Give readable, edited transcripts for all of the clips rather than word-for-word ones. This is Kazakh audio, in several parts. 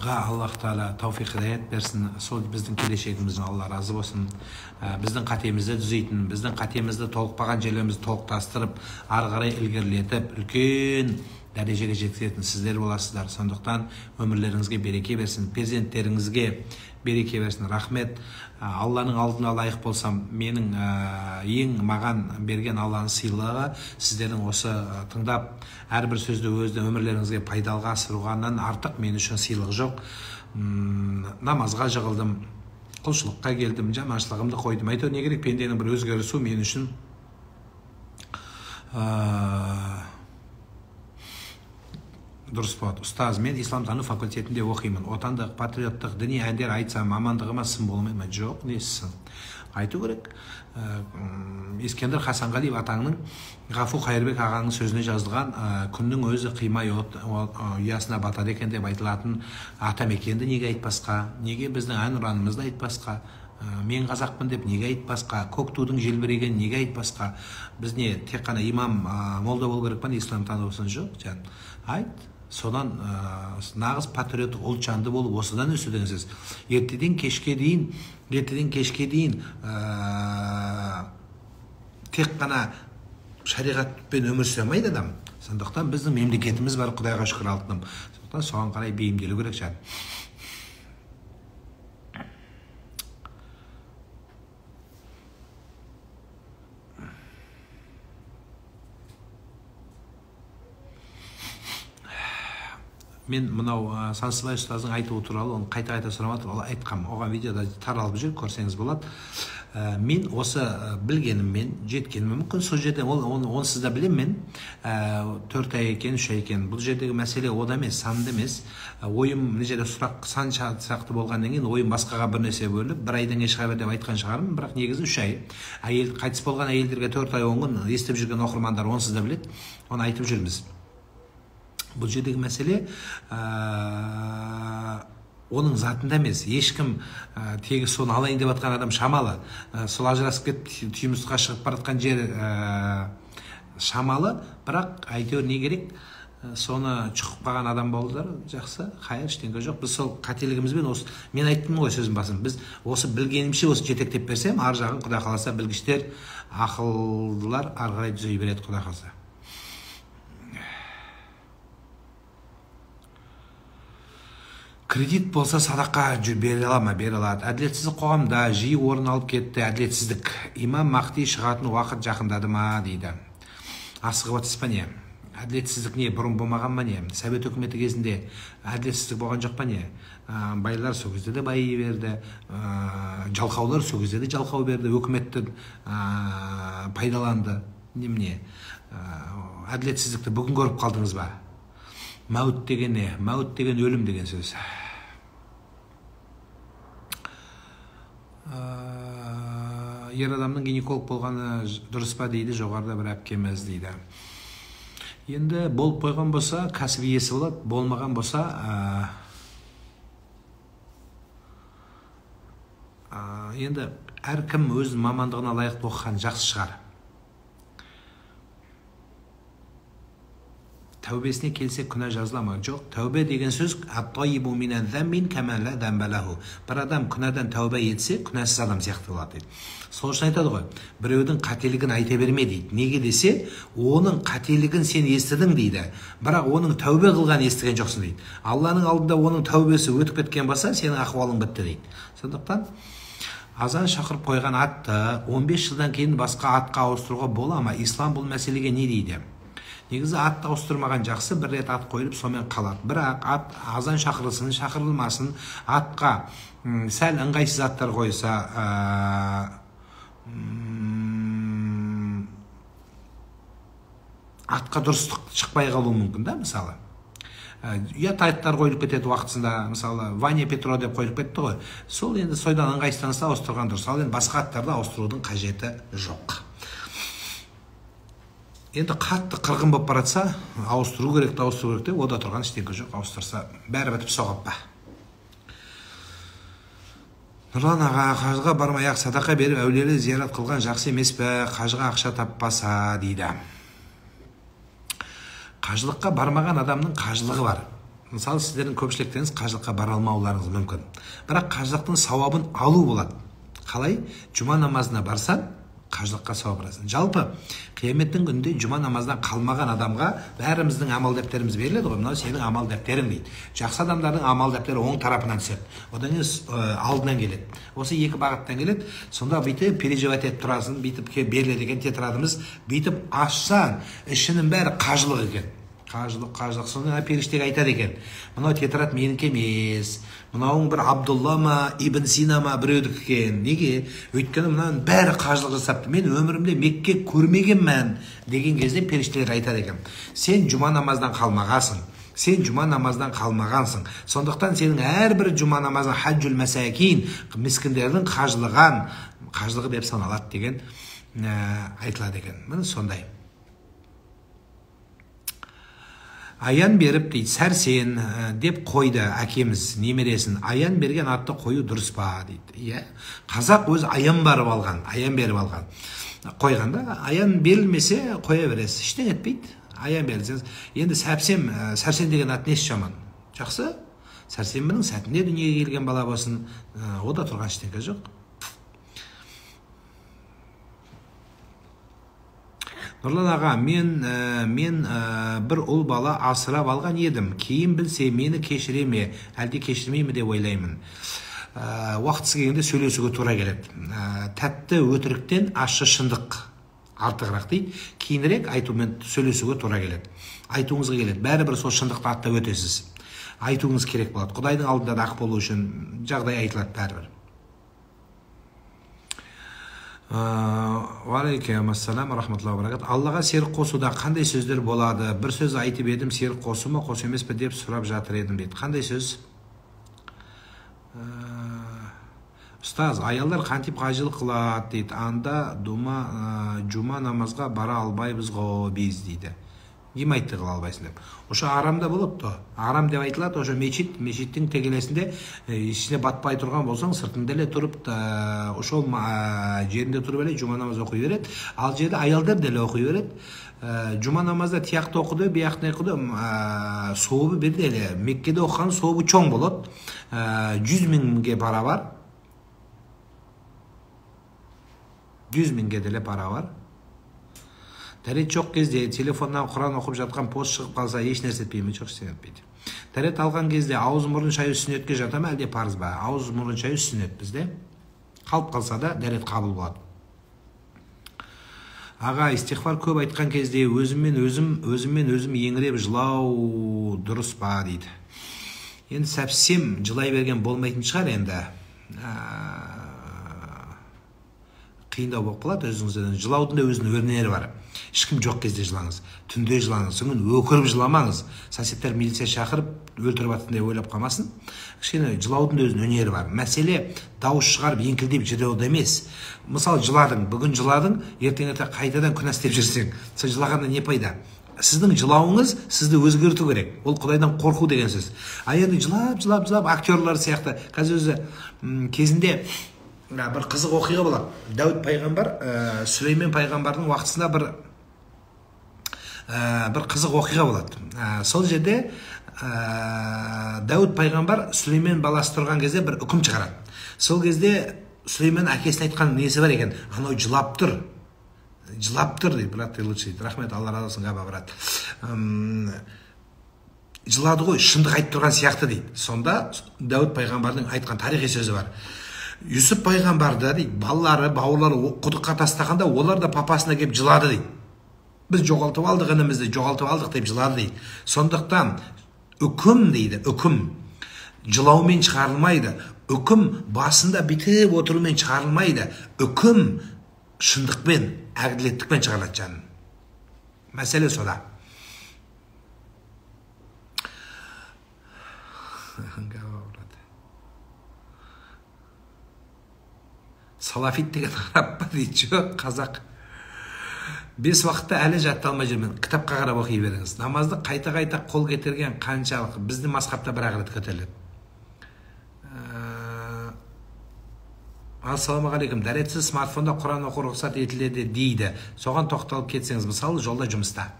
Аллах Тағала тауфиқ хидаят берсін. Сол біздің келешегіміздің Алла разы болсын. Біздің қатемізді түзейтін, біздің қатемізді толықпаған жерлерімізді толықтастырып, ары қарай ілгерілетіп, үлкен дәрежеге жеткізетін сіздер боласыздар. Сондықтан өмірлеріңізге береке берсін, перзенттеріңізге береке берсін. Рахмет. Алланың алдына лайық болсам, менің ең маған берген Алланың сыйлығы сіздердің осы тыңдап әрбір сөзді өзді өмірлеріңізге пайдалға асыруғаннан артық мен үшін сыйлық жоқ. Намазға жығылдым, құлшылыққа келдім, жаманшылығымды қойдым. Әйтеуір не керек, пенденің бір өзгерісі мен үшін дұрыс болады. Ұстаз, мен исламтану факультетінде оқимын. Отандық, патриоттық, діни әндер айтсам, мамандығыма сын болмай ма? Жоқ, несі? Айту керек. Ескендір Хасанғалиев атаңның Ғафу Қайырбек ағаңның сөзіне жазылған күннің өзі қимай ұясына батады екен деп айтылатын атамекенді неге айтпасқа, неге біздің әнұранымызды айтпасқа, мен қазақпын деп неге айтпасқа, көк тудың желбіреген неге айтпасқа, біз не тек қана имам молда болу керек па, ислам танусын? Жоқ, жан айт. Содан нағыз патриоттық ұлтжанды болып осыдан өсу деген сөз. Ертеден кешке дейін тек қана шариғатпен өмір сүре алмайды адам. Сондықтан біздің мемлекетіміз бар, Құдайға шүкір алтыным. Сондықтан соған қарай бейімделу керек жан. Мен мынау Сансызбай ұстаздың айтуы туралы оны қайта сұрамады, ол айтқам, оған видеода таралып жүр, көрсеңіз болады. Мен осы білгеніммен, жеткенім мүмкін сол жерде, онсыз да білем мен, 4 ай екен, 3 ай екен. Бұл жердегі мәселе ода емес, санды емес. Ойым мына жерде сұрақ сан сияқты болғаннан кейін ойым басқаға бір нәрсе бөліп, бір айдан ешқай бір деп айтқан шығармын, бірақ негізі 3 ай. Қайтыс болған әйелдерге 4 ай 10 күн естіп жүрген оқырмандар онсыз да біледі, оны айтып жүрміз. Бұл жердегі мәселе оның затында емес. Ешкім тегі соны алайын деп атқан адам шамалы. Сол ажырасып кетіп түйімізға шығып баратқан жер шамалы, бірақ әйтеуір не керек? Соны чұқып қалған адам болдылар, жақсы, қайыр, ештеңе жоқ. Біз сол қателігімізбен осы, мен айттым ғой сөзім басым, біз осы білгенімше осы жетектеп берсем, ар жағын Құдай қаласа білгіштер, ақылдылар ары қарай түзей береді Құдай қаласа. Кредит болса садақа бере ала ма? Бере алады. Әділетсіздік қоғамда жиі орын алып кетті. Әділетсіздік. Имам Махди шығатын уақыт жақындады ма дейді. Асығып атыспа не? Әділетсіздік не? Бұрын болмаған ма не? Совет өкіметі кезінде әділетсіздік болған жоқ па не? Байлар сол кезде де байи берді, жалқаулар сол кезде де жалқау берді, өкіметті пайдаланды. Немене? Әділетсіздікті бүгін көріп қалдыңыз ба? Мәут деген не? Мәут деген өлім деген сөз. Ер адамның гинеколог болғаны дұрыс па дейді, жоғарыда бір әпкеміз дейді. Енді болып қойған болса, кәсіп иесі болады, болмаған болса, енді әркім өз мамандығына лайықты оқыған жақсы шығар. Тәубесіне келсе күнә жазылама? Жоқ, тәубе деген сөз ат-тайибу минан замбин кама ла замба лаху. Бір адам күнәдан тәубе етсе, күнәсіз адам сияқты болады дейді. Сол үшін айтады ғой, біреудің қателігін айта берме дейді. Неге десе, оның қателігін сен естідің дейді, бірақ оның тәубе қылған естіген жоқсың дейді. Алланың алдында оның тәубесі өтіп кеткен болса, сенің ахуалың бітті дейді. Сондықтан азан шақырып қойған атты 15 жылдан кейін басқа атқа ауыстыруға бола ма? Ислам бұл мәселеге не дейді? Негізі атты ауыстырмаған жақсы, бір рет ат қойылып сомен қалады. Бірақ ат азан шақырылсын, шақырылмасын, атқа сәл ыңғайсыз аттар қойса, атқа дұрыстық шықпай қалуы мүмкін да, мысалы. Ұят аттар қойылып кетеді уақытысында, мысалы, Ваня Петро деп қойылып кетті ғой. Сол енді сойдан ыңғайсызданса ауыстырған дұрыс. Ал енді басқа аттарды ауыстырудың қажеті жоқ. Енді қатты қырғын болып баратса, ауыстыру керек деп, ода тұрған ештеңе жоқ, ауыстырса, бәрі бітіп соғып па. Нұрлан аға, қажыға бармай-ақ садақа беріп, әулиелі зиярат қылған жақсы емес пе? Қажыға ақша таппаса дейді. Қажылыққа бармаған адамның қажылығы бар. Мысалы сіздердің көпшіліктеріңіз қажылыққа бара алмауларыңыз мүмкін, бірақ қажылықтың сауабын алу болады. Қалай? Жұма намазына барсан қажылыққа сауап аласың. Жалпы қияметтің күнінде жұма намаздан қалмаған адамға бәріміздің амал дәптеріміз беріледі ғой. Мынау сенің амал дәптерің дейді. Жақсы адамдардың амал дәптері оң тарапынан түседі, одан кейін алдынан келеді. Осы екі бағыттан келеді. Сонда бүйтіп переживать етіп тұрасың, бүйтіп беріледі екен тетрадымыз, бүйтіп ашсаң ішінің бәрі қажылық екен. Қажылық. Сонда періштеге айтады екен, мынау тетрад менікі емес, мынауың бір Абдулла ма, Ибн Сина ма біреудікі екен. Неге? Өйткені мынаның бәрі қажылық жасапты. Мен өмірімде Мекке көрмегенмін деген кезде періштелер айтады екен, сен жұма намаздан қалмағансың. Сондықтан сенің әрбір жұма намазың хаджул масакин, мискіндердің қажылығы деп саналады деген айтылады екен. Міне сондай. Аян беріп дейді, сәрсен деп қойды әкеміз немересін. Аян берген атты қою дұрыс па дейді. Қазақ өзі аян беріп алған. Қойғанда аян берілмесе қоя бересіз, ештеңе етпейді. Аян берілсеңіз, енді сәрсен деген ат несі жаман? Жақсы, сәрсенбінің сәтінде дүниеге келген бала болсын, о да тұрған ештеңе жоқ. Нұрлан аға, мен бір ұл бала асырап алған едім. Кейін білсе, мені кешіре ме, әлде кешірмей ме деп ойлаймын. Уақытысы келгенде сөйлесуге тура келеді. Тәтті өтіріктен ащы шындық артығырақ дейді. Кейінірек айтумен сөйлесуге тура келеді. Айтуыңызға келеді. Бәрібір сол шындықты аттап өтесіз. Айтуыңыз керек болады. Құдайдың алдында да ақ болу үшін жағдай айтылады бәрібір. Уалейкум ассалам рахматуллахи ва баракат. Аллаға серік қосуда қандай сөздер болады? Бір сөз айтып едім, серік қосу ма, қосу емес пе деп сұрап жатыр едім дейді. Қандай сөз? Ұстаз, аялдар қантип қажылық қылады дейді. Анда жұма намазға бара албайбыз ғой біз дейді. Кім айтты қыла албайсың деп? Ошо арамда болыпты. Арам деп айтылады. Ошо мешіттің тегелесінде ішіне батпай тұрған болсаң, сыртында эле туруп, ошол жеринде туруп эле жұма намаз окуй берет. Ал жерде аялдар деле окуй берет. Жұма намазда тияқты окуду, биякты окуду, сообу бирдей эле. Меккеде окуган сообу чоң болот. 100 миңге пара бар. 100 миңге деле пара бар. Дәрет жоқ кезде телефоннан Құран оқып жатқан пост шығып қалса еш нәрсе етпей ме? Жоқ, ештеңе етпейді. Дәрет алған кезде ауыз мұрын шаю сүннетке жата ма, әлде парыз ба? Ауыз мұрын шаю сүннет бізде. Қалып қалса да дәрет қабыл болады. Аға, истихфар көп айтқан кезде өзіммен өзім еңіреп жылау дұрыс па дейді. Енді сәпсем жылай берген болмайтын шығар енді. Қиындау болып қалады өзіңізден. Жылаудың да өзінің өрнері бар. Ешкім жоқ кезде жылаңыз. Түнде жылаңыз. Соңын өкіріп жыламаңыз. Соседтер милиция шақырып өлтіріп атқандай ойлап қалмасын. Кішкене жылаудың да өзінің өнері бар. Мәселе дауыс шығарып еңкілдеп жылауды емес. Мысалы жыладың, бүгін жыладың, ертең қайтадан күнә істеп жүрсең, сен жылағанда не пайда? Сіздің жылауыңыз сізді өзгерту керек. Ол Құдайдан қорқу деген сөз. Енді жылап актерлар сияқты. Қазір өзі кезінде бір қызық оқиға болады. Дәуд пайғамбар, Сүлеймен пайғамбардың уақытысында бір қызық оқиға болады. Сол жерде Дәуд пайғамбар Сүлеймен баласы тұрған кезде бір үкім шығарады. Сол кезде Сүлеймен әкесіне айтқан несі бар екен? Анау жылап тұр дейді. Брат, ты лучший. Рахмет, Алла разы болсын, габа, брат. Жылады ғой, шындық айтып тұрған сияқты дейді. Сонда Дәуд пайғамбардың айтқан тарихи сөзі бар. Юсуп пайғамбарды дейді, балалары, бауырлары құдыққа тастағанда, олар да папасына келіп жылады дейді. Біз жоғалтып алдық інімізді, жоғалтып алдық деп жылады дейді. Сондықтан үкім дейді, үкім жылаумен шығарылмайды. Үкім басында бітіп отырумен шығарылмайды. Үкім шындықпен, әділеттікпен шығарылады жаным. Мәселе сода. Салафит деген араб па дейді, жоқ, қазақ. 5 уақытта әлі жатталмай жүрмін. Кітапқа қарап оқи беріңіз. Намазды қайта қол кетірген қаншалық? Біздің мазхабта бір рет көтеріледі. Ассалаумағалейкум. Дәретсіз смартфонда Құран оқу рұқсат етіледі дейді. Соған тоқталып кетсеңіз, мысалы жолда, жұмыста.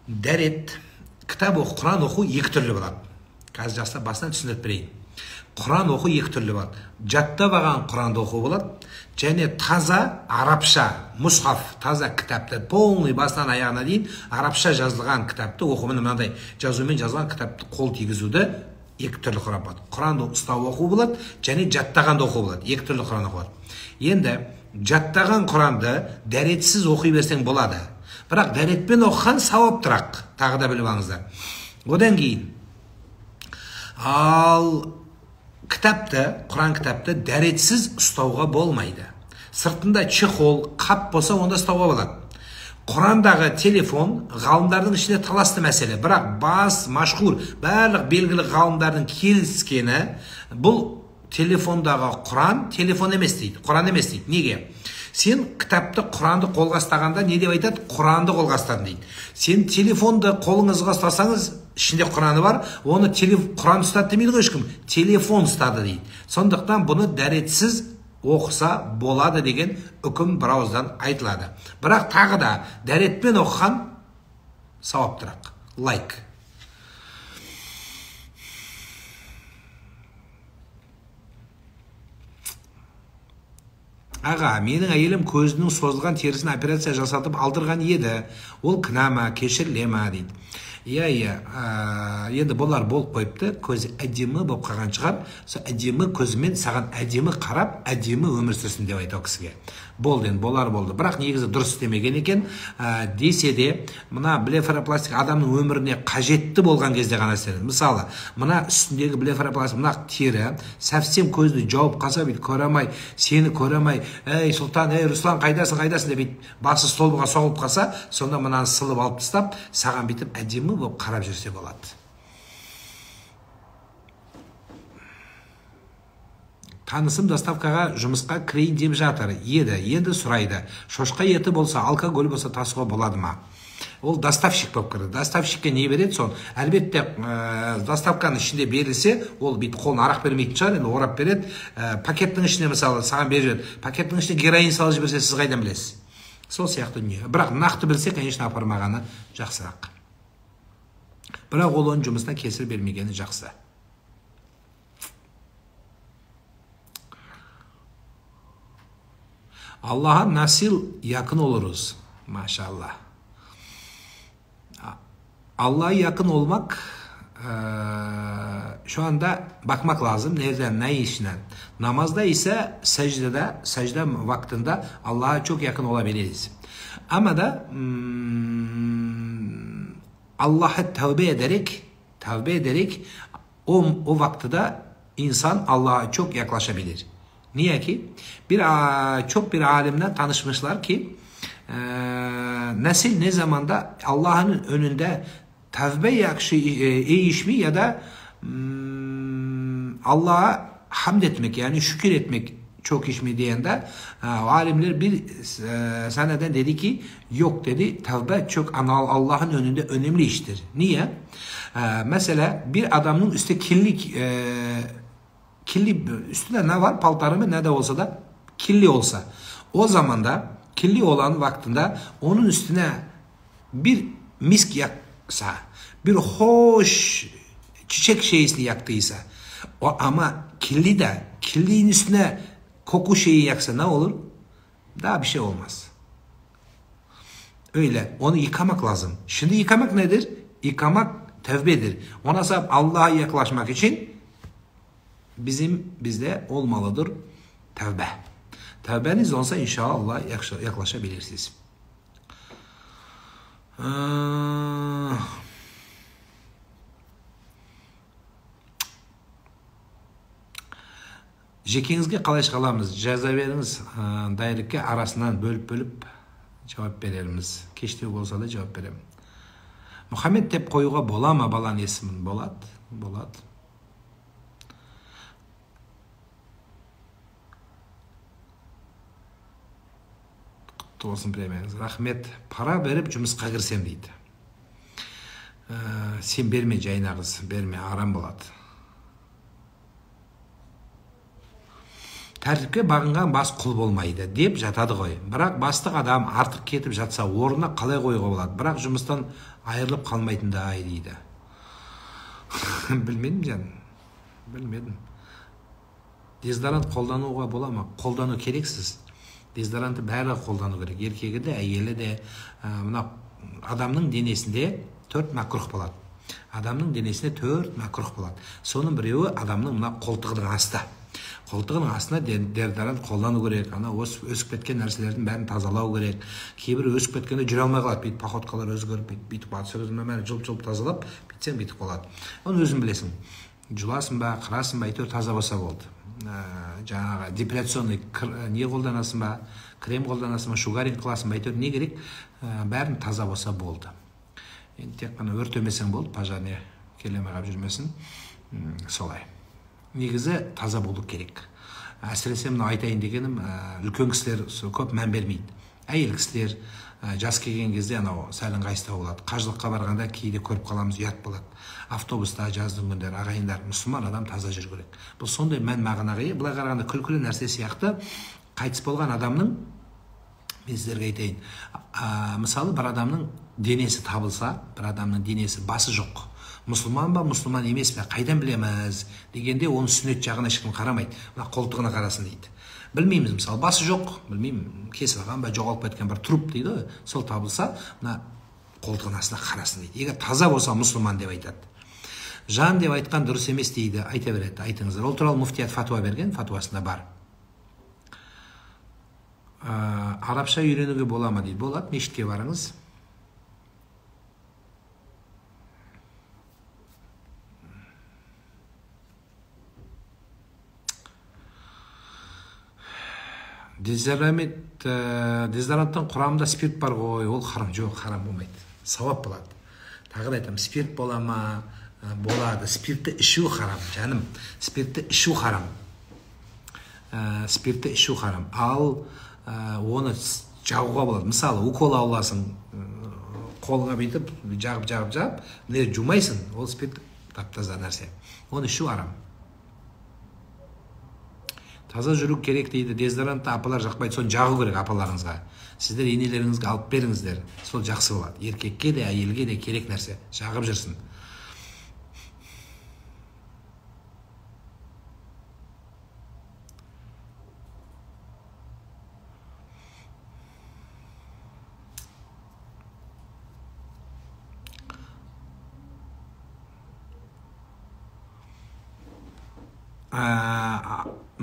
Дәрет, кітап оқу, Құран оқу екі түрлі болады. қазір жастар басынан түсіндіріп берейін. Құран оқу екі түрлі болады. Жаттап алған Құранды оқу болады, және таза арабша мұсхаф, таза кітапты полный басынан аяғына дейін арабша жазылған кітапты оқу. Мынандай жазумен жазылған кітапты қол тигізуді екі түрлі Құран болады. Құранды ұстап оқу болады, және жаттағанды оқу болады. Екі түрлі Құран оқу болады. Енді жаттаған Құранды дәретсіз оқи берсең болады. Бірақ дәретпен оқыған сауаптырақ. Тағы да біліп алыңыздар. Одан кейін ал кітапты, Құран кітапты дәретсіз ұстауға болмайды. Сыртында чехол, қап болса, онда ұстауға болады. Құрандағы телефон ғалымдардың ішінде таласты мәселе. Бірақ бас, машхур, барлық белгілі ғалымдардың келіскені, бұл телефондағы Құран телефон емес дейді, Құран емес дейді. Неге? Сен кітапты, Құранды қолға ұстағанда не деп айтады? Құранды қолға ұстадың дейді. Сен телефонды қолыңызға ұстасаңыз, ішінде Құраны бар, оны Құран ұстады демейді ғой ешкім, телефон ұстады дейді. Сондықтан бұны дәретсіз оқыса болады деген үкім бірауыздан айтылады. Бірақ тағы да дәретпен оқыған сауаптырақ. Лайк. Аға, менің әйелім көзінің созылған терісін операция жасатып алдырған еді. Ол кінә ма, кешіріле ма дейді. Енді болар болып қойыпты, көзі әдемі болып қалған шығар. Сол әдемі көзімен саған әдемі қарап, әдемі өмір сүрсін деп айтау кісіге. Болды, болар болды. Бірақ негізі дұрыс істемеген екен. Десе де, мына блефаропластика адамның өміріне қажетті болған кезде ғана істеледі. Мысалы, мына үстіндегі блефаропластика, мына тері, совсем көзді жауып қалса, бейт көремай, сені көремай, ей Сұлтан, ей Руслан, қайдасың деп басы столбыға соғылып қалса, сонда мынаны сылып алып тастап, саған бітіп әдемі болып қарап жүрсе болады. Танысым доставкаға жұмысқа кірейін деп жатыр еді, енді сұрайды, шошқа еті болса, алкоголь болса тасуға болады ма? Ол доставщик болып кірді. Доставщикке не береді сон? Әлбетте доставканың ішінде берілсе, ол бейт қолын арақ бермейтін шығар, енді орап береді. Пакеттің ішіне мысалы саған береді. Пакеттің ішіне героин салып жіберсе, сіз қайдан білесіз? Сол сияқты дүние. Бірақ нақты білсе, конечно, апармағаны жақсырақ. Бірақ ол оның жұмысына кесір бермегені жақсы. Allah'a nasıl yakın oluruz? Maşallah. Allah'a yakın olmak şu anda bakmak lazım. Nereden, ne işinden? Namazda ise secde vaktinde Allah'a çok yakın olabiliriz. Ama da Allah'a tövbe ederek o vaktide insan Allah'a çok yaklaşabilir. Niye ki? Çok bir alimle tanışmışlar ki nesil ne zamanda Allah'ın önünde tevbe eğişmi ya da Allah'a hamd etmek yani şükür etmek çok iş mi diyende alimler bir seneden dedi ki yok dedi, tevbe çok Allah'ın önünde önemli iştir. Niye? Mesela bir adamın üstte kirli üstünde ne var? Paltarı mı ne de olsa da kirli olsa. O zaman da kirli olan vaktinde onun üstüne bir misk yaksa, bir hoş çiçek şeysini yaktıysa, ama kirliğin üstüne koku şeyi yaksa ne olur? Daha bir şey olmaz. Öyle. Onu yıkamak lazım. Şimdi yıkamak nedir? Yıkamak tevbedir. Ona sebep Allah'a yaklaşmak için bizde olmalıdır tevbe. Tevbeniz olsa inşallah Allah'a yaklaşabilirsiniz. Жекеңізге қалай шыға аламыз? Жаза беріңіз, дайрекке арасынан бөліп жауап берерміз. Кештеу болса да жауап беремін. Мұхаммед деп қоюға бола ма баланың есімін? Болады. Құтты болсын премияңыз. Рахмет. Пара беріп жұмысқа кірсем дейді. Сен берме, жайна қыз, берме, арам болады. Тәртіпке бағынған бас құл болмайды деп жатады ғой. Бірақ бастық адам артық кетіп жатса, орнына қалай қоюға болады? Бірақ жұмыстан айырылып қалмайтындай дейді. Білмедім жаным, білмедім. Дезодорант қолдануға бола ма? Қолдану керексіз. Дезодорантты бәрі қолдану керек. Еркегі де, әйелі де. Мына адамның денесінде 4 макрух болады. Адамның денесінде 4 макрух болады. Соның біреуі адамның мына қолтығының асты. Қолтығының астына дезодорант қолдану керек. Ана өсіп кеткен нәрселердің бәрін тазалау керек. Кейбір өсіп кеткенде жүре алмай қалады. Бүйтіп походкалар өзгеріп, бүйтіп бәрі жылып тазалап, бүйтсең бүйтіп қалады. Оны өзің білесің. Жұласың ба, қырасың ба, әйтеуір таза болса болды. Жаңағы депиляционный не қолданасың ба, крем қолданасың ба, шугаринг қыласың ба, әйтеуір не керек, бәрін таза болса болды. Енді тек қана өртемесең болды, пожарный келемей қалып жүрмесін. Солай. Негізі таза болу керек. Әсіресе мына айтайын дегенім, үлкен кісілер көп мән бермейді. Әйел кісілер жас келген кезде анау сәл ыңғайсыздау болады. Қажылыққа барғанда кейде көріп қаламыз, ұят болады. Автобуста жаздың күндері ағайындар, мұсылман адам таза жүру керек. Бұл сондай мән мағынаға ие. Былай қарағанда күлкілі нәрсе сияқты қайтыс болған адамның, мен сіздерге айтайын, мысалы бір адамның денесі табылса, бір адамның денесі басы жоқ. Мұсылман ба, мұсылман емес пе, қайдан білеміз дегенде оның сүннет жағына ешкім қарамайды. Мына қолтығына қарасын дейді. Білмейміз, мысалы басы жоқ, білмеймін, кесілген ба, жоғалып кеткен бір труп дейді, сол табылса, мына қолтығының астына қарасын дейді. Егер таза болса мұсылман деп айтады. Жан деп айтқан дұрыс емес дейді, айта береді, айтыңыздар. Ол туралы муфтият фатуа берген, фатуасында бар. Арабша үйренуге бола ма дейді. Болады, мешітке барыңыз. Дезодоранттың құрамында спирт бар ғой, ол харам. Жоқ, харам болмайды. Сауап болады. Тағы да айтамын, спирт бола ма? Болады. Спиртті ішу харам, жаным. Спиртті ішу харам. Спиртті ішу харам. Ал оны жағуға болады. Мысалы, укол аласың, қолыңа бүйтіп, жағып, не жумайсың, ол спирт тап-таза нәрсе. Оны ішу харам. Таза жүру керек дейді. Дезодорантты апалар жақпайды, соны жағу керек апаларыңызға. Сіздер енелеріңізге алып беріңіздер. Сол жақсы болады. Еркекке де, әйелге де керек нәрсе. Жағып жүрсін.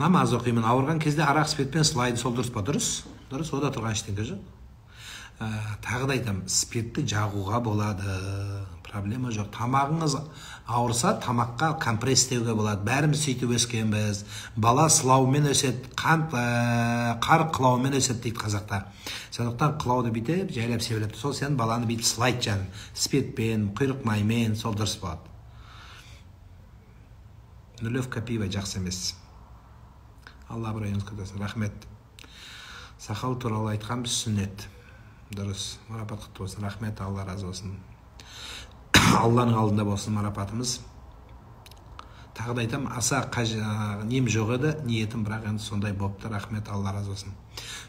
Намаз оқимын, ауырған кезде арақ спиртпен сылайды, сол дұрыс па? Дұрыс, ода тұрған ештеңе жоқ. Тағы да айтамын, спиртті жағуға болады, проблема жоқ. Тамағыңыз ауырса, тамаққа компресс істеуге болады. Бәріміз сөйтіп өскенбіз. Бала сылаумен өседі, қар қылаумен өседі дейді қазақта. Сондықтан қылауды бүйтіп, жайлап себелепті. Сол сен баланы бүйтіп сылайды жаным. Спиртпен, құйрық маймен, сол дұрыс болады. Нулевка пива жақсы емес. Алла бірайыңыз көтесін. Рахмет. Сақал туралы айтқанбыз, сүннет. Дұрыс. Марапат құтты болсын. Рахмет, Алла разы болсын. Алланың алдында болсын марапатымыз. Тағы да айтам, аса нем жоқ еді, ниетім, бірақ енді сондай болыпты. Рахмет, Алла разы болсын.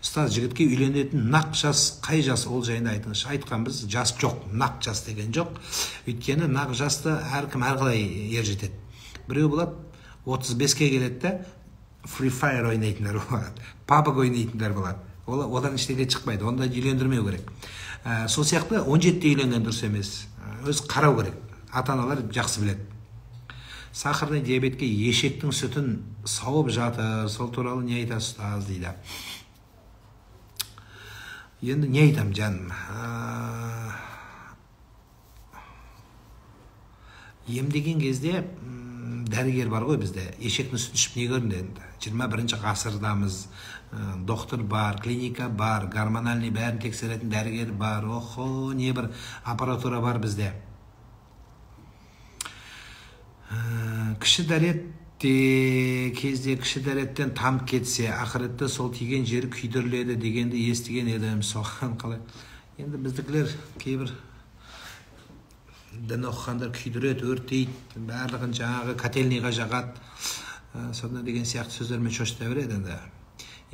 Ұстаз, жігітке үйленетін нақ жас, қай жас, ол жайында айтыңызшы. Айтқанбыз, жас жоқ, нақ жас деген жоқ. Өйткені нақ жасты әркім әрқалай ер жетеді. Біреу болады, 35-ке келеді де, Free Fire ойнайтындар болады, PUBG ойнайтындар болады. Одан ештеңе шықпайды, онда үйлендірмеу керек. Сол сияқты 17-те үйленген дұрыс емес. Өз қарау керек. Ата-аналар жақсы біледі. Сахарный диабетке ешектің сүтін сауып жатыр, сол туралы не айтасыз ұстаз дейді. Енді не айтам жаным? Емдеген кезде дәрігер бар ғой бізде. Ешектің сүтін ішіп не көрінді енді? 21-ші ғасырдамыз, доктор бар, клиника бар, гормональный бәрін тексеретін дәрігер бар. Охо, не бір аппаратура бар бізде. Кіші дәретте кезде кіші дәреттен тамып кетсе, ақыретте сол тиген жері күйдіріледі дегенді естіген едім. Соған қалай? Енді біздікілер кейбір дін оқығандар күйдіреді, өртейді, барлығын жаңағы котельныйға жағады. Сонда деген сияқты сөздермен шошыта береді енді.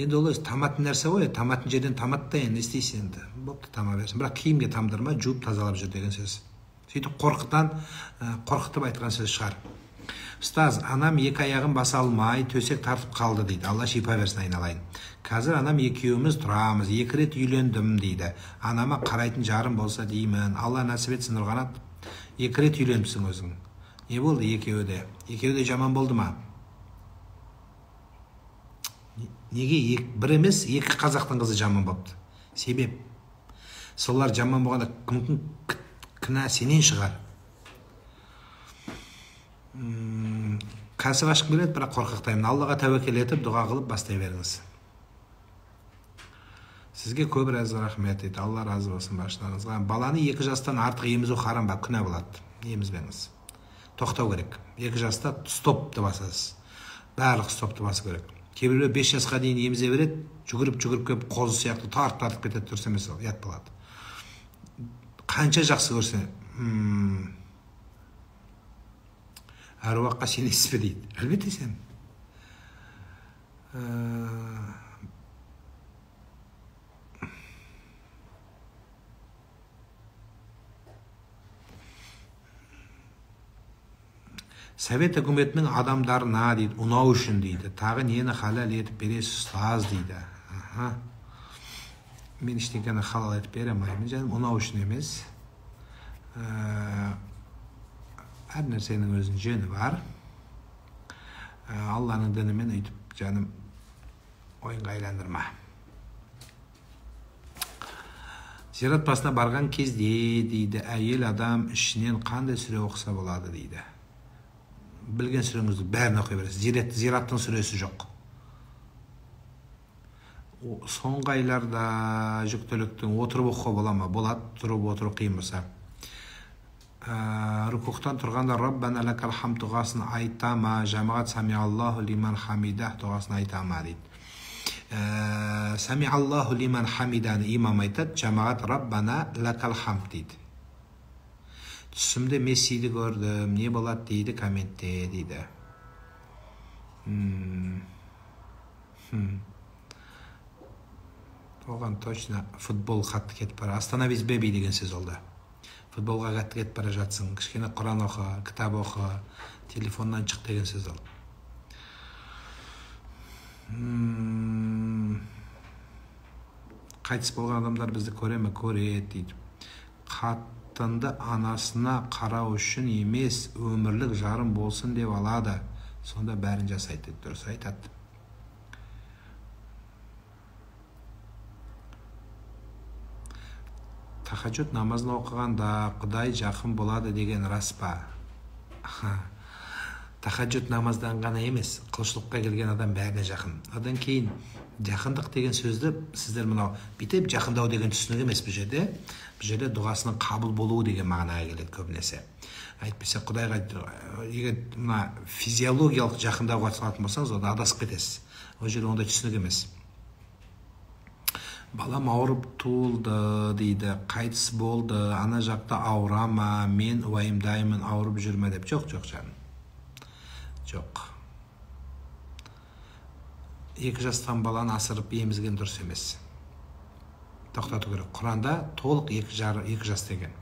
Енді ол таматын нәрсе ғой, таматын жерден таматта енді істейсің енді. Бопты тама берсін. Бірақ киімге тамдырма, жуып тазалап жүр деген сөз. Сөйтіп қорқытып айтқан сөз шығар. Ұстаз, анам 2 аяғын баса алмай, төсек тартып қалды дейді. Алла шипа берсін айналайын. Қазір анам екеуміз тұрамыз, 2 рет үйлендім дейді. Анама қарайтын жарым болса деймін. Алла нәсіп етсін Нұрғанат. 2 рет үйлендіпсің өзің. Не болды екеуі де? Екеуі де жаман болды ма? Неге бір емес 2 қазақтың қызы жаман болыпты? Себеп? Солар жаман болғанда мүмкін кінә сенен шығар. Кәсіп ашқым келеді, бірақ қорқақтаймын. Аллаға тәуекел етіп, дұға қылып бастай беріңіз. Сізге көп рахмет дейді. Алла разы болсын баршаларыңызға. Баланы 2 жастан артық емізу харам ба? Күнә болады. Емізбеңіз. Тоқтау керек. 2 жаста стопты басасыз. Барлық стопты басы керек. Кейбіреулер 5 жасқа дейін емізе береді, жүгіріп кеп қозы сияқты тартып кетеді, дұрыс емес ол, ұят болады. Қанша жақсы көрсе, әруаққа сенесіз бе дейді. Әлбетте сен. Совет үкіметінің адамдарына дейді, ұнау үшін дейді. Тағы нені халал етіп бересіз ұстаз дейді. Мен ештеңені халал етіп бере алмаймын, жаным, ұнау үшін емес. Әр нәрсенің өзінің жөні бар. Алланың дінімен өйтіп, жаным, ойынға айландырма. Зират басына барған кезде дейді, әйел адам ішінен қандай сүре оқыса болады дейді. Білген сүреңізді бәрін оқи бересіз. Зираттың сүресі жоқ. Соңғы айларда жүктіліктің отырып оқуға бола ма? Болады, тұрып отыру қиын болса. Рукуқтан тұрғанда Раббана лакал хамд дұғасын айта ма? Жамағат сами Аллаху лиман хамидах дұғасын айта ма дейді. Сами Аллаху лиман хамиданы имам айтады, жамағат Раббана лакал хамд дейді. Түсімде Мессиді көрдім, не болады дейді комментте дейді. Оған точно футбол қатты кетіп бара. Остановись беби деген сөз олды. Футболға қатты кетіп бара жатсың, кішкене Құран оқы, кітап оқы, телефоннан шық деген сөз ол. Қайтыс болған адамдар бізді көре ме? Көреді дейді. Қатынды анасына қарау үшін емес, өмірлік жарым болсын деп алады. Сонда бәрін жасайды, дұрыс айтады. Тахаджуд намазын оқығанда Құдай жақын болады деген рас па? Тахаджуд намаздан ғана емес, құлшылыққа келген адам бәріне жақын. Одан кейін жақындық деген сөзді сіздер мынау бүйтіп жақындау деген түсінік емес бұл жерде. Бұл жерде дұғасының қабыл болуы деген мағынаға келеді көбінесе. Әйтпесе Құдайға егер мына физиологиялық жақындауға салатын болсаңыз, онда адасып кетесіз. Ол жерде ондай түсінік емес. Балам ауырып туылды дейді, қайтыс болды, ана жақта ауырама, мен уайымдаймын, ауырып жүрме деп. Жоқ, жаным. Жоқ. 2 жастан баланы асырып емізген дұрыс емес. Тоқтату керек. Құранда толық 2 жас деген.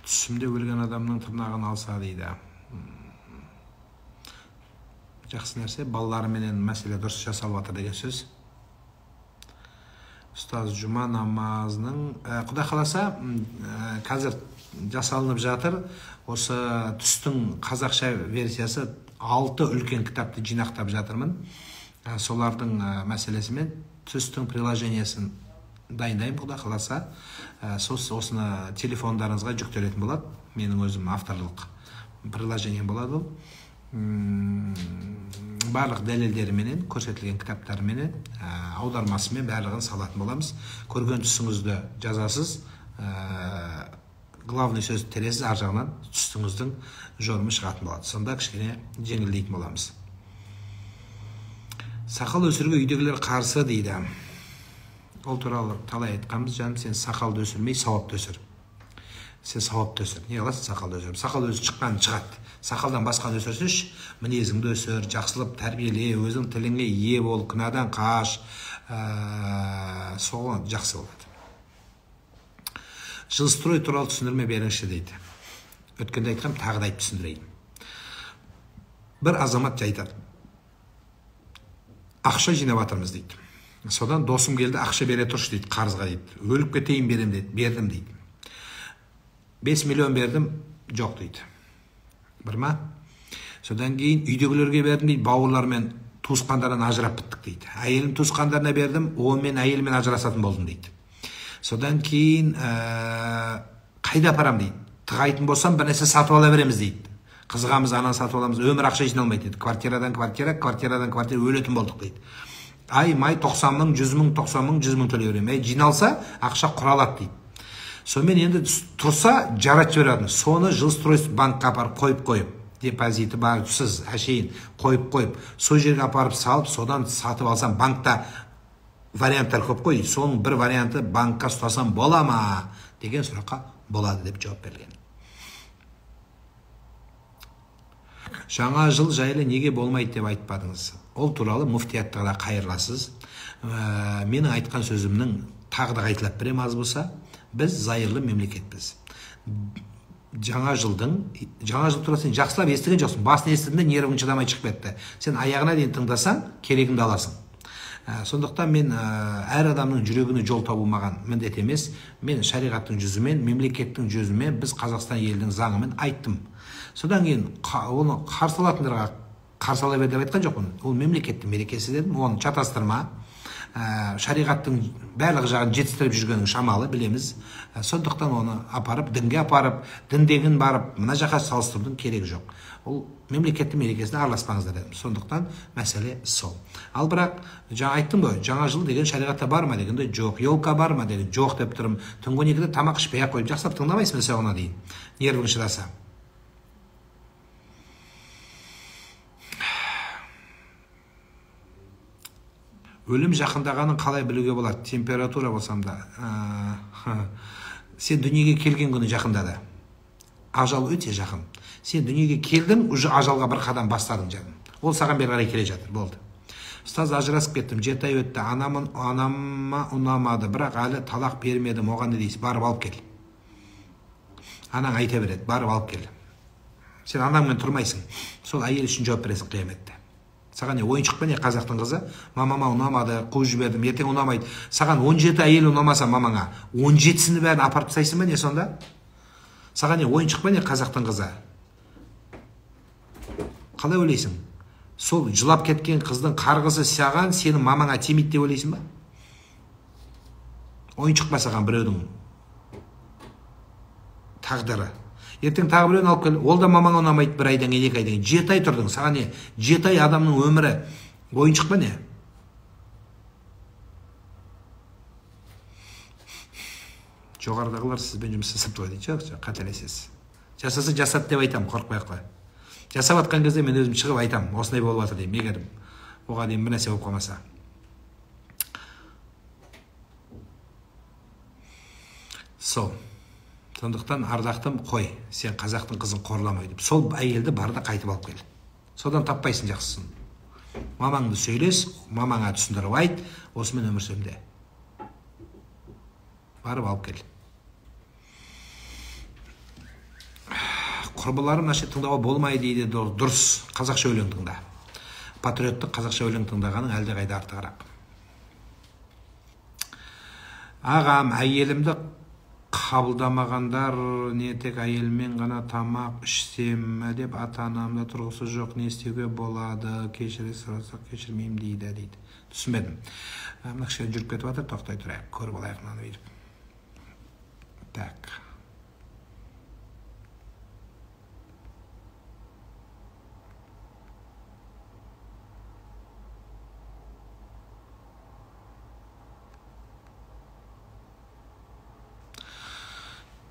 Түсімде өлген адамның тырнағын алса дейді. Жақсы нәрсе, балаларыменен мәселе дұрыс жасалып жатыр деген сөз. Ұстаз, жұма намазының Құдай қаласа қазір жасалынып жатыр. Осы түстің қазақша версиясы 6 үлкен кітапты жинақтап жатырмын. Солардың мәселесімен түстің приложениесін дайындаймын, Құдай қаласа. Осыны телефондарыңызға жүктелетін болады. Менің өзім авторлық приложением болады ол. Барлық дәлелдеріменен, көрсетілген кітаптарыменен, аудармасымен барлығын салатын боламыз. Көрген түсіңізді жазасыз, главный сөз тересіз, ар жағынан түсіңіздің жорымы шығатын болады. Сонда кішкене жеңілдейтін боламыз. Сақал өсіруге үйдегілер қарсы дейді. Ол туралы талай айтқанбыз, жаным, сен сақалды өсірмей, сауапты өсір. сен сауапты өсір. Не қыласың? Сақалды өсір. Сақал өзі шыққан шығады. Сақалдан басқаны өсірсінші, мінезіңді өсір, жақсылап тәрбиеле, өзің тіліңе ие бол, күнәдан қаш, соған жақсы болады. Жилстрой туралы түсіндірме беріңізші дейді. Өткенде айтқам, тағы да айтып түсіндірейін. Бір азамат айтады. Ақша жинап жатырмыз дейді. Содан досым келді, ақша бере тұршы дейді, қарызға дейді. Өліп кетейін берем дейді, бердім дейді. 5 миллион бердім, жоқ дейді. Бір ма? Содан кейін үйдегілерге бердім дейді, бауырлармен туысқандардан ажырап біттік дейді. Әйелім туысқандарына бердім, онымен әйелмен ажырасатын болдым дейді. Содан кейін қайда апарам дейді. Тығайтын болсам бір нәрсе сатып ала береміз дейді. Қызығамыз, ананы сатып аламыз, өмір ақша жиналмайды дейді. Квартирадан квартира өлетін болдық дейді. Ай, май 90 мың, 100 мың, 90 мың, 100 мың төлей беремін. Жиналса, ақша құралады дейді. Сонымен енді тұрса, жарат жібереді. Соны Жилстройбанкқа апарып қойып, депозиті бар, сіз әшейін қойып, сол жерге апарып салып, содан сатып алсам, банкта варианттар көп қой. Соның бір варианты банкқа ұстасам бола ма? Деген сұраққа болады деп жауап берген. Жаңа жыл жайлы неге болмайды деп айтпадыңыз? Ол туралы муфтияттығына қайырласыз. Менің айтқан сөзімнің тағы да қайталап берем аз болса, біз зайырлы мемлекетпіз. Жаңа жыл туралы сен жақсылап естіген жоқсың. Басын естігенде нервің шыдамай шығып кетті. Сен аяғына дейін тыңдасаң, керегіңді аласың. Сондықтан мен әр адамның жүрегіне жол табу маған міндет емес. Мен шариғаттың жүзімен, мемлекеттің жүзімен, біз Қазақстан елдің заңымен айттым. Содан кейін оны қарсы алатындарға қарсы ала бер деп айтқан жоқпын. Ол мемлекеттің мерекесі дедім. Оны шатастырма. Шариғаттың барлық жағын жетістіріп жүргенін шамалы білеміз. Сондықтан оны апарып, дінге апарып, діндегін барып, мына жаққа салыстырудың керегі жоқ. Ол мемлекеттің мерекесіне араласпаңыздар дедім. Сондықтан мәселе сол. Ал бірақ жаңа айттым ғой, жаңа жыл деген шариғатта бар ма дегенде жоқ, елка бар ма деген жоқ деп тұрмын. Түнгі 2-де тамақ ішпей ақ қойып жақсылап тыңдамайсың соғына дейін. Нервің шыдаса. Өлім жақындағанын қалай білуге болады? Температура болсам да. Сен дүниеге келген күні жақындады. Ажал өте жақын. Сен дүниеге келдің, уже ажалға бір қадам бастадың жаным. Ол саған бері қарай келе жатыр, болды. Ұстаз, ажырасып кеттім, 7 ай өтті, анама ұнамады, бірақ әлі талақ бермедім, оған не дейсіз? Барып алып кел. Анаң айта береді, барып алып кел. Сен анаңмен тұрмайсың. Сол әйел үшін жауап бересің қияметте. Саған не ойыншық па не қазақтың қызы? Мамама ұнамады, қуып жібердім, ертең ұнамайды. Саған 17 әйел ұнамаса мамаңа, 17-сіні бәрін апарып тастайсың ба не сонда? Саған не ойыншық па не қазақтың қызы? Қалай ойлайсың? Сол жылап кеткен қыздың қарғысы саған, сенің мамаңа тимейді деп ойлайсың ба? Ойыншық па саған біреудің тағдыры? Ертең тағы біреуін алып кел, ол да мамаңа ұнамайды, 1 айдан 2 айдан 7 ай тұрдың. Саған не? 7 ай адамның өмірі ойыншық па не? Жоғарыдағылар сізбен жұмыс жасап қойды. Жоқ, қателесесіз. Жасаса жасат деп айтам, қорықпай ақ қой. Жасап атқан кезде мен өзім шығып айтам, осындай болып жатыр деймін, егер оған дейін бір нәрсе болып қалмаса. Сол. Сондықтан ардақтым, қой, сен қазақтың қызын қорламай деп. Сол әйелді бар да қайтып алып кел. Содан таппайсың жақсысын. Мамаңды сөйлес, мамаңа түсіндіріп айт, осымен өмір сүрімде. Барып алып кел. Құрбыларым наша тыңдауға болмайды дейді, дұрыс, қазақша өлең тыңда. Патриоттық қазақша өлең тыңдағаның әлде қайда артығырақ. Ағам, әйелімді қабылдамағандар, не тек әйелмен ғана тамақ ішсем деп ата-анамда тұрғысы жоқ, не істеуге болады? Кешірім сұрасақ кешірмеймін дейді. Түсінбедім. Мына кішкене жүріп кетіп жатыр, тоқтай тұрайық, көріп алайық мынаны бүйтіп. Так.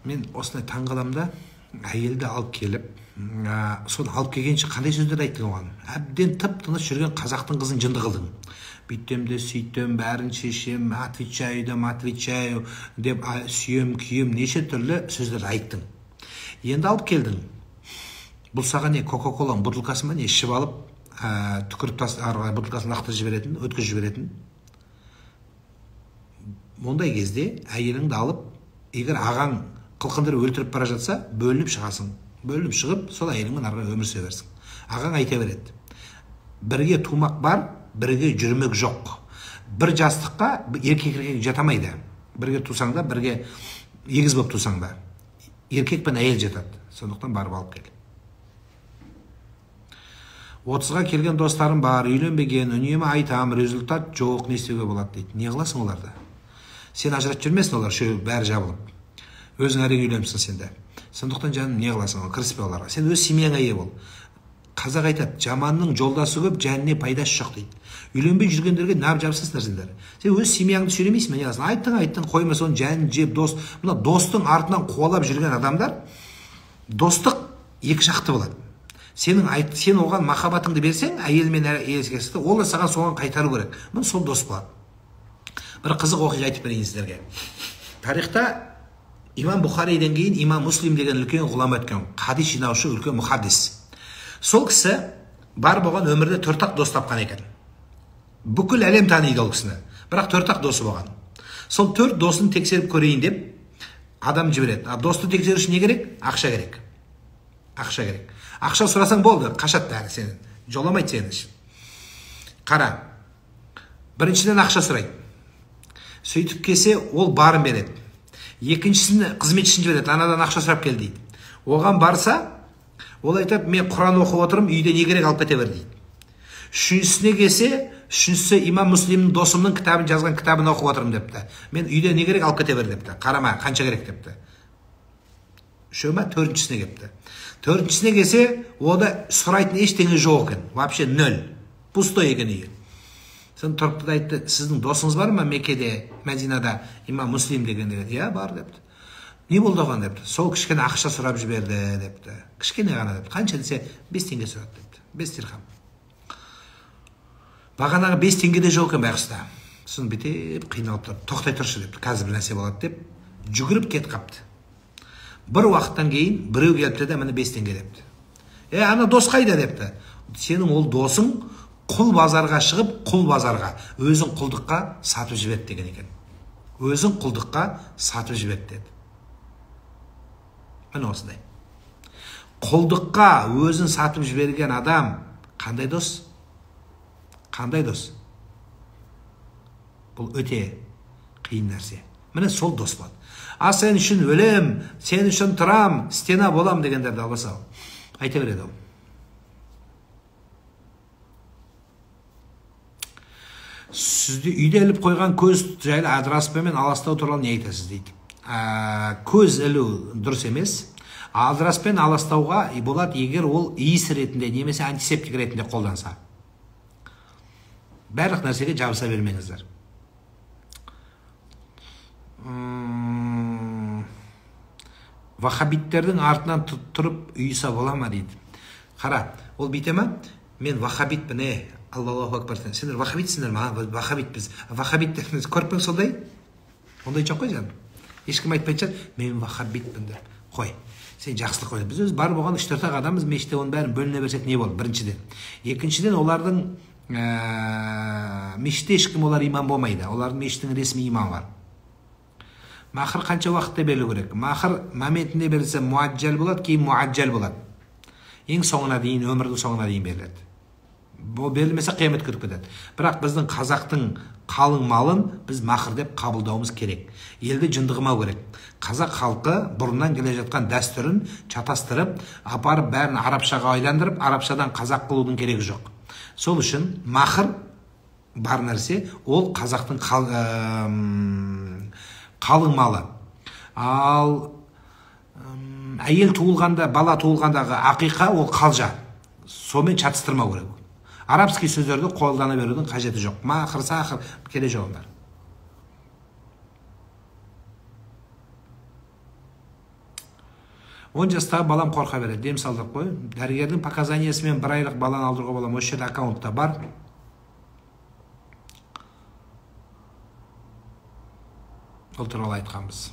Мен осындай таңғаламда әйелді алып келіп, соны алып келгенше қандай сөздер айттың оған? Әбден тып-тыныш жүрген қазақтың қызын жынды қылдың. бүйтем де сөйтем, бәрін шешем, отвечаю деп сүйем, күйем, неше түрлі сөздерді айттың. Енді алып келдің. Бұл саған не Кока-Коланың бутылкасы ма, не ішіп алып, түкіріп бутылкасын лақтырып жіберетін, өткізіп жіберетін. Ондай кезде әйеліңді алып, егер ағаң қылқындырып өлтіріп бара жатса, бөлініп шығасың. Бөлініп шығып, сол әйеліңмен арға өмір сүре берсің. Ағаң айта береді. Бірге тумақ бар, бірге жүрмек жоқ. Бір жастыққа еркек жатамайды. Бірге тусаң да, бірге егіз болып тусаң да. Еркек пен әйел жатады. Сондықтан барып алып кел. 30-ға келген достарым бар, үйленбеген, үнемі айтам, результат жоқ, не істеуге болады дейді. Не қыласың оларды? Сен ажыратып жүрмесін, олар шөй бәрі жабылып. Өзің әрең үйленіпсің сенде. Сондықтан жаным не қыласың, кіріспе оларға. Сен өз семьяңа ие бол. Қазақ айтады, жаманның жолдасы көп, жәніне пайдасы жоқ дейді. Үйленбей жүргендерге нап жабысасыңдар сендер. Сен өз семьяңды сөйлемейсің, не қыласың? Айттың, қойма соны жәнін жеп, дос. Мына достың артынан қуалап жүрген адамдар, достық екі жақты болады. Сен оған махаббатыңды берсең, әйелмен еркексті, ол да саған соған қайтару керек. Мына сол дос болады. Бір қызық оқиға айтып берейін сіздерге. Тарихта имам Бухариден кейін имам Муслим деген үлкен ғұлама өткен, хадис жинаушы үлкен мұхаддис. Сол кісі бар болған өмірде 4-ақ дос тапқан екен. Бүкіл әлем таниды ол кісіні. Бірақ 4-ақ досы болған. Сол 4 досын тексеріп көрейін деп адам жібереді. Досты тексеру үшін не керек? Ақша керек. Ақша керек. Ақша сұрасаң болды, қашат бәрі сені. Жоламайды сені. Қара. Біріншіден ақша сұрайды. Сөйтіп келсе, ол барын береді. Екіншісін қызметшісін жібереді, анадан ақша сұрап кел дейді. Оған барса, ол айтады, мен Құран оқып отырмын, үйде не керек алып кете бер дейді. Үшіншісіне келсе, үшіншісі имам Муслимнің досымның кітабын жазған кітабын оқып отырмын депті. Мен үйде не керек алып кете бер депті. Қарама, қанша керек депті. Үшеуі төртіншісіне кепті. Төртіншісіне келсе, ода сұрайтын ештеңе жоқ екен. Вообще 0. Пустой екен үйі. Сон тұрыпты да айтты, сіздің досыңыз бар ма Меккеде, Мәдинада, имам Муслим деген деді. Я, бар депті. Не болды оған депті. Сол кішкене ақша сұрап жіберді депті. Кішкене ғана депті. Қанша десе 5 теңге сұрады депті. 5 дирхам. Бағанағы 5 теңге де жоқ екен байғұста. Сосын бітеп қиналып тұрып, тоқтай тұршы депті. Қазір бір нәрсе болады деп, жүгіріп кет қапты. Бір уақыттан кейін біреу келіпті де, міне 5 теңге депті. Ана дос қайда депті. Сенің ол досың құл базарға шығып, құл базарға өзің құлдыққа сатып жіберді деген екен. Өзің құлдыққа сатып жіберді деді. Міне осындай. Құлдыққа өзін сатып жіберген адам қандай дос? Қандай дос? Бұл өте қиын нәрсе. Міне сол дос болады. Сен үшін өлем, сен үшін тұрам, стена болам дегендерді албаса айта береді ол. Сізді үйде іліп қойған көз жайлы адыраспен аластау туралы не айтасыз дейді. Көз ілу дұрыс емес. Адыраспен аластауға болады егер ол иіс ретінде немесе антисептик ретінде қолданса. Барлық нәрсеге жабыса бермеңіздер. Вахабиттердің артынан тұрып үйіса бола ма дейді. Қара, ол бейте ма? Мен вахабитпін, Аллаху акбар. Сендер вахабитсіңдер ма? Вахабитпіз. Вахабиттеріңіз көрпең сондай? Ондай жоқ қой жаным. Ешкім айтпайтын, мен вахабитпін деп. Қой, сен жақсылық қой. Біз өз бар болған 3-4 адамыз мешітте оның бәрін бөліне берсек не болды? Біріншіден. Екіншіден, олардың мешітте ешкім олар имам болмайды. Олардың мешіттің ресми имам бар. Махыр қанша уақытта берілу керек? Махыр моментінде берілсе муаджал болады, кейін муаджал болады. Ең соңына дейін, өмірдің соңына дейін беріледі. Бұл берілмесе қиямет кіріп кетеді. Бірақ біздің қазақтың қалың малын біз махыр деп қабылдауымыз керек. Елді жындығымау керек. Қазақ халқы бұрыннан келе жатқан дәстүрін чатастырып, апарып бәрін арабшаға айландырып, арабшадан қазақ қылудың керегі жоқ. Сол үшін махыр бар нәрсе, ол қазақтың қалың малы. Ал әйел туылғанда, бала туылғандағы ақиқа ол қалжа. Сомен чатыстырмау керек. Арабский сөздерді қолдана берудің қажеті жоқ. Махыр, сахыр келе жоғындар. Он жастағы балам қорқа береді. Дем салдырып қой. Дәрігердің показаниясымен 1 айлық баланы алдыруға боламын. Осы жерде аккаунтта бар. ол туралы айтқанбыз.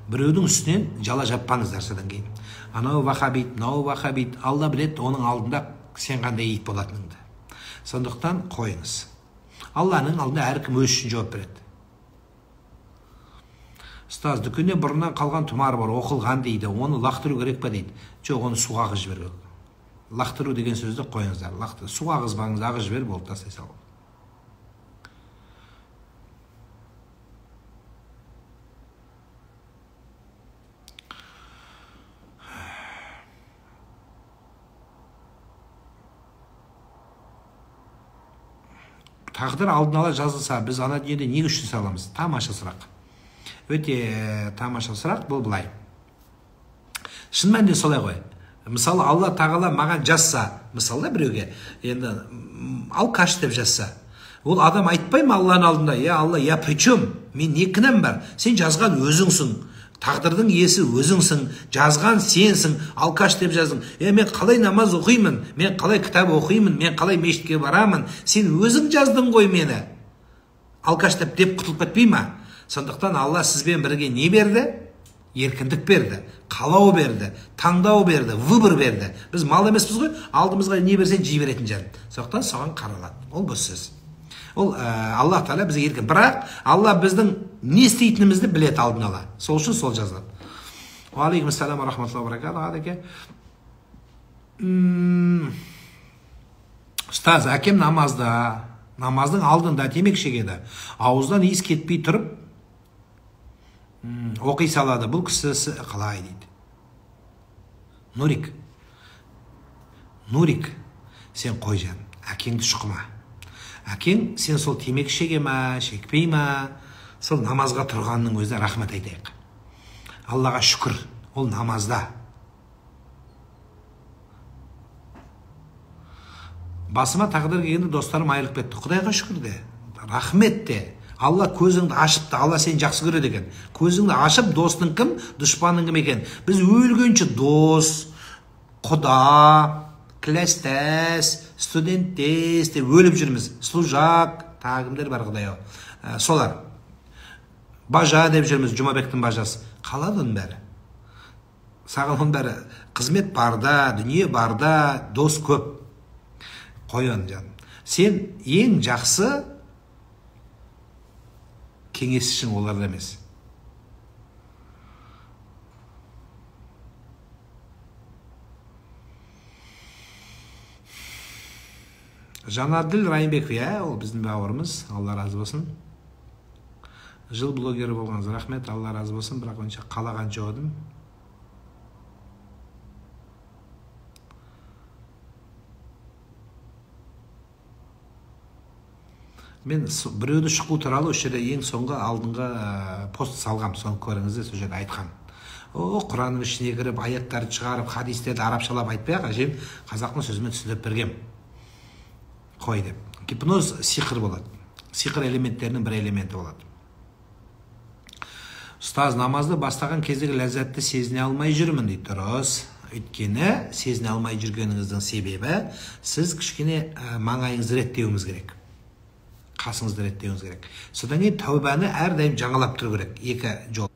Біреудің үстінен жала жаппаңыздар содан кейін. Анау вахабит, мынау вахабит, Алла біледі оның алдында сен қандай ит болатыныңды. Сондықтан қойыңыз. Алланың алдында әркім өз үшін жауап береді. Ұстаз, дүкенде бұрыннан қалған тұмар бар, оқылған дейді, оны лақтыру керек па дейді. Жоқ, оны суға ағызып жіберу. Лақтыру деген сөзді қойыңыздар. Суға ағызбаңыз, ағызып жібер, болды, тастай салу. Тағдыр алдын ала жазылса, біз ана дүниеде не үшін саламыз? Тамаша сұрақ. Өте тамаша сұрақ, бұл былай. Шын мәнінде солай ғой. Мысалы, Алла тағала маған жазса, мысалы біреуге, енді алкаш деп жазса, ол адам айтпай ма Алланың алдында? Я Алла, я при чем? Мен не кінәм бар? Сен жазған өзіңсің. Тағдырдың иесі өзіңсің, жазған сенсің, алкаш деп жаздың. Мен қалай намаз оқимын, мен қалай кітап оқимын, мен қалай мешітке барамын, сен өзің жаздың ғой мені. Алкаш деп құтылып кетпей ма? Сондықтан Алла сізбен бірге не берді? Еркіндік берді, қалау берді, таңдау берді, выбор берді. Біз мал емеспіз ғой, алдымызға не берсең жей беретін жан. Сондықтан соған қаралады. Ол бос сөз. Ол Алла Тағала бізге еркін. Бірақ Алла біздің не істейтінімізді біледі алдын ала. Сол үшін сол жазылады. Алейкум ассалам ва рахматуллахи ва баракатуху. Ұстаз, әкем намаздың алдында темекі шегеді. Ауыздан иіс кетпей тұрып оқи салады. Бұл кісі қалай дейді? Нурик, сен қой жан, әкеңді шұқыма. Әкең, сен сол темекі шеге ма, шекпей ма, сол намазға тұрғанның өзіне рахмет айтайық. Аллаға шүкір, ол намазда. Басыма тағдыр келгенде достарым айырылып кетті. Құдайға шүкір де, рахмет де. Алла көзіңді ашыпты, Алла сені жақсы көреді екен. Көзіңді ашып, достың кім, дұшпаның кім екен. Біз өлгенше дос, құда, кластас, студенттес деп өліп жүрміз. Служак, тағымдер бар Құдай. Солар. Бажа деп жүрміз, Жұмабектің бажасы. Қалады оның бәрі. Саған оның бәрі қызмет барда, дүние барда, дос көп. Қойын жаным. Сен ең жақсы кеңесшің оларда емес. Жанаділ Райымбеков, ол біздің бауырымыз, Алла разы болсын. Жыл блогері болғаныңыз рахмет, Алла разы болсын, бірақ онша қалаған жоғадым. Мен біреуді шұқу туралы осы жерде ең соңғы алдыңғы пост салғам, соны көріңізде сол жерде айтқам. Құранның ішіне кіріп, аяттарды шығарып, хадистерді арабшалап айтпай-ақ, әжем қазақтың сөзімен түсіндіріп бергем. Қой деп. Гипноз сиқыр болады. Сиқыр элементтерінің бір элементі болады. Ұстаз, намазды бастаған кездегі ләззатты сезіне алмай жүрмін дейді. Дұрыс. Өйткені сезіне алмай жүргеніңіздің себебі сіз кішкене маңайыңызды реттеуіңіз керек. Қасыңызды реттеуіңіз керек. Содан кейін тәубаны әрдайым жаңалап тұру керек. Екі жол.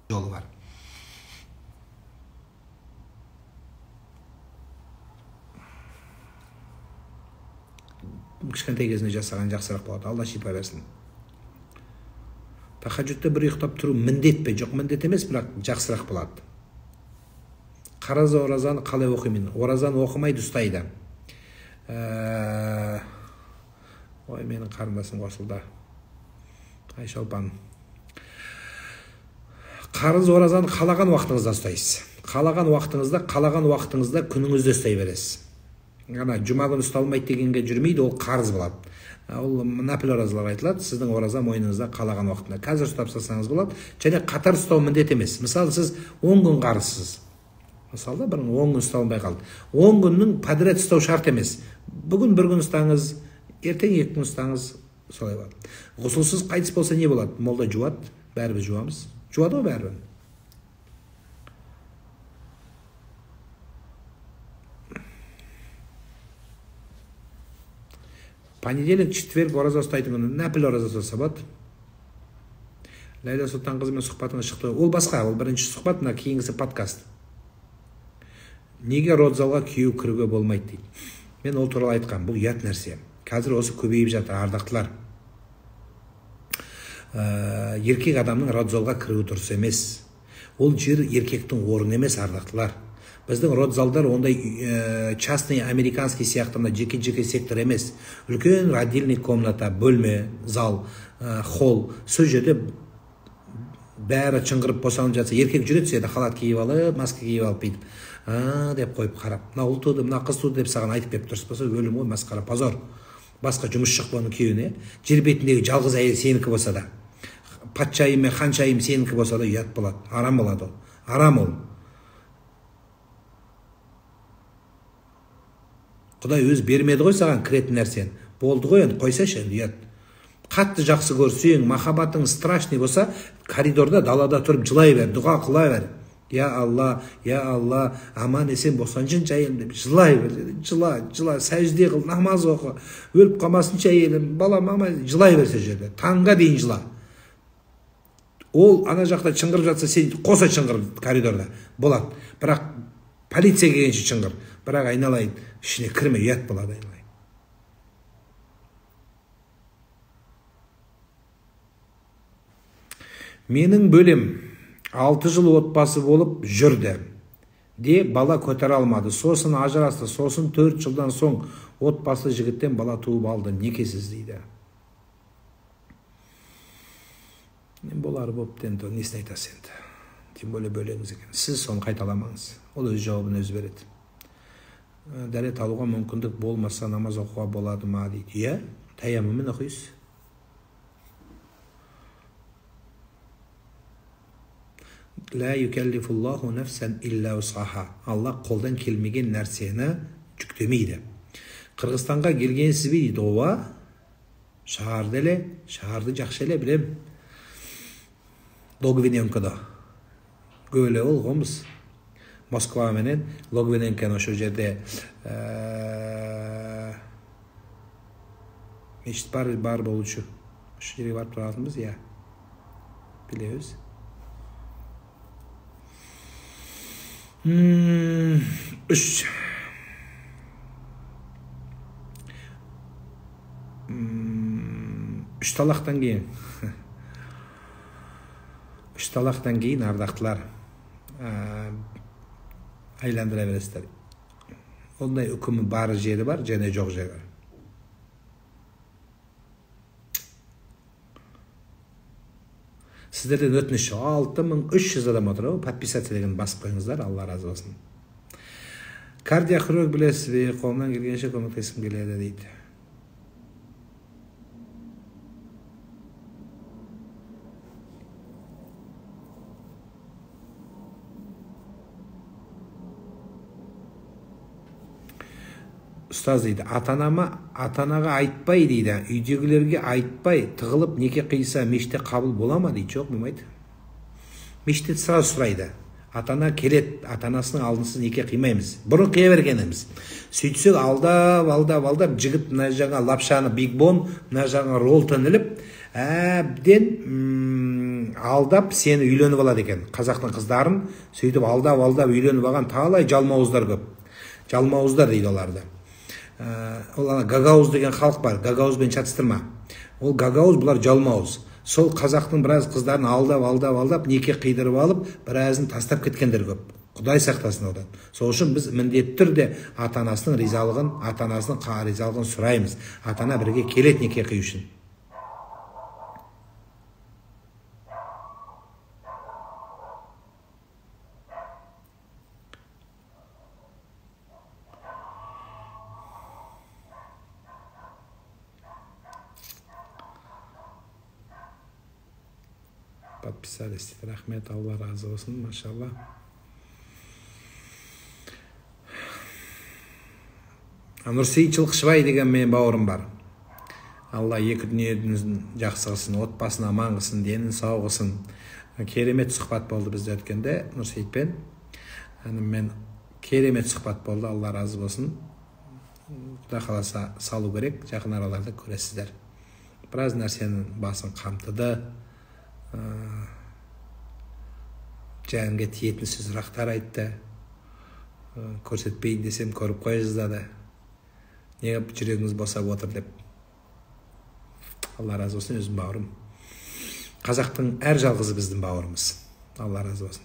жолы бар. Кішкентай кезінде жасаған жақсырақ болады. Алла шипа берсін. Тахаджудта бір ұйықтап тұру міндет пе? Жоқ, міндет емес, бірақ жақсырақ болады. Қараза оразаны қалай оқимын? Оразаны оқымайды, ұстайды. Ой, менің қарындасым қосылды. Айшолпан. Қарыз оразаны қалаған уақытыңызда ұстайсыз. Қалаған уақытыңызда күніңізді ұстай бересіз. Ана жұма күні ұсталмайды дегенге жүрмейді, ол қарыз болады. Ол нафил оразалар айтылады, сіздің ораза мойныңызда қалаған уақытында. Қазір ұстап салсаңыз болады, және қатар ұстау міндет емес. Мысалы, сіз 10 күн қарызсыз. Мысалы, бір 10 күн ұсталмай қалды. 10 күннің подряд ұстау шарт емес. Бүгін бір күн ұстаңыз, ертең 2 күн ұстаңыз, солай болады. Ғұсылсыз қайтыс болса не болады? Молда жуады, бәрібір жуамыз. Жуады ғой бәрібір. Понедельник, четверг ораза ұстайтын күні нәпіл ораза ұстаса болады. Ләйла Сұлтан қызымен сұхбатыңыз шықты. Ол басқа, ол бірінші сұхбат, мына кейінгісі подкаст. Неге родзалға күйеу кіруге болмайды дейді. Мен ол туралы айтқам, бұл ұят нәрсе. Қазір осы көбейіп жатыр, ардақтылар. Еркек адамның родзалға кіруі дұрыс емес. Ол жер еркектің орны емес, ардақтылар. Біздің родзалдар ондай частный американский сияқтында жеке сектор емес. Үлкен отдельный комната, бөлме, зал, холл. Сол жерде бәрі чыңғырып босанып жатса, еркек жүреді седі, халат киіп алып, маска киіп алып бүйтіп. Деп қойып қарап. Мына ұл туды, мына қыз туды деп саған айтып беріп дұрыс болса, өлім ғой, масқара, позор. Басқа жұмыс жоқ бұның күйеуіне. Жер бетіндегі жалғыз әйел сенікі болса да, патшайым мен ханшайым сенікі болса да ұят болады. Арам болады ол. Арам ол. Құдай өз бермеді ғой саған кіретін нәрсен. Болды ғой, енді қойсашы, ұят. Қатты жақсы көрсең, махаббатың страшный болса, коридорда, далада тұрып жылай бер, дұға қылай бер. Я Алла, аман есен босаншыншы әйелім деп жылай бер. Жыла, сәжде қыл, намаз оқы, өліп қалмасыншы әйелім, балам, мама, жылай берсе жерде. Таңға дейін жыла. Ол ана жақта чыңғырып жатса, сен қоса чыңғыр коридорда. Болады. Бірақ полиция келгенше чыңғыр. Бірақ айналайын, ішіне кірме, ұят болады айналайын. Менің бөлем 6 жыл отбасы болып жүрді. Де бала көтер алмады. Сосын ажырасты. Сосын 4 жылдан соң отбасы жігіттен бала туып алды. Некесіз дейді. Болар болып енді, несін айтасыз енді. Тем более бөлеңіз екен. Сіз соны қайталамаңыз. Ол өз жауабын өзі береді. Дәрет алуға мүмкіндік болмаса намаз оқуға болады ма дейді. Иә, таяммуммен оқисыз. Ла юкаллифуллаху нафсан илля усаха. Алла қолдан келмеген нәрсені жүктемейді. Қырғызстанға келгенсіз бе дейді. Ова, шағарды әле, шағарды жақшы әле білем. Логвиненкода. Көйле ол ғомыз. Москва менен Логвиненконы ошо жерде мешіт бар болучу. Ошо жерге барып туратынбыз, иә. Билебиз. Үш талақтан кейін ардақтылар айландыра бересіздер. Ондай үкімі бар жері бар, және жоқ жері бар. Сіздерден өтініш 6300 адам отыр, подписаться деген басып қойыңыздар, Алла разы болсын. Кардиохирург білесіз бе, қолымнан келгенше көмектескім келеді дейді. Ұстаз дейді, атанаға айтпай дейді, үйдегілерге айтпай, тығылып неке қиса мешітте қабыл бола ма дейді. Жоқ, болмайды. Мешітте сразу сұрайды. Атана келет, атанасының алдынсыз неке қимаймыз. Бұрын қия бергеніміз. Сөйтсек алдап, жігіт мына жаңа лапшаны бигбон, мына жаңа роллтон іліп, әбден алдап сені үйленіп алады екен. Қазақтың қыздарын сөйтіп алдап үйленіп алған талай жалмауыздар көп. Жалмауыздар дейді оларды. Ол гагаузз деген халық бар, гагаузбен шатыстырма. Ол гагаузз, бұлар жалмауыз. Сол қазақтың біраз қыздарын алдап неке қидырып алып, біразын тастап кеткендер көп. Құдай сақтасын одан. Сол үшін біз міндетті түрде ата-анасының ризалығын сұраймыз. Ата-ана бірге келеді неке қию үшін. Подписались. Рахмет, Алла разы болсын, машалла. Нұрсейіт Жылқышыбай деген менің бауырым бар. Алла екі дүниедіңіздің жақсы қылсын, отбасын аман қылсын, денін сау қылсын. Керемет сұхбат болды бізде өткенде Нұрсейітпен. Мен керемет сұхбат болды, Алла разы болсын. Құда қаласа салу керек, жақын араларда көресіздер. Біраз нәрсенің басын қамтыды. Жәнге тиетін сөзірақтар айтты. Көрсетпейін десем көріп қой жаздады. Неге жүрегіңіз босап отыр деп. Алла разы болсын, өзім бауырым. Қазақтың әр жалғызы біздің бауырымыз. Алла разы болсын.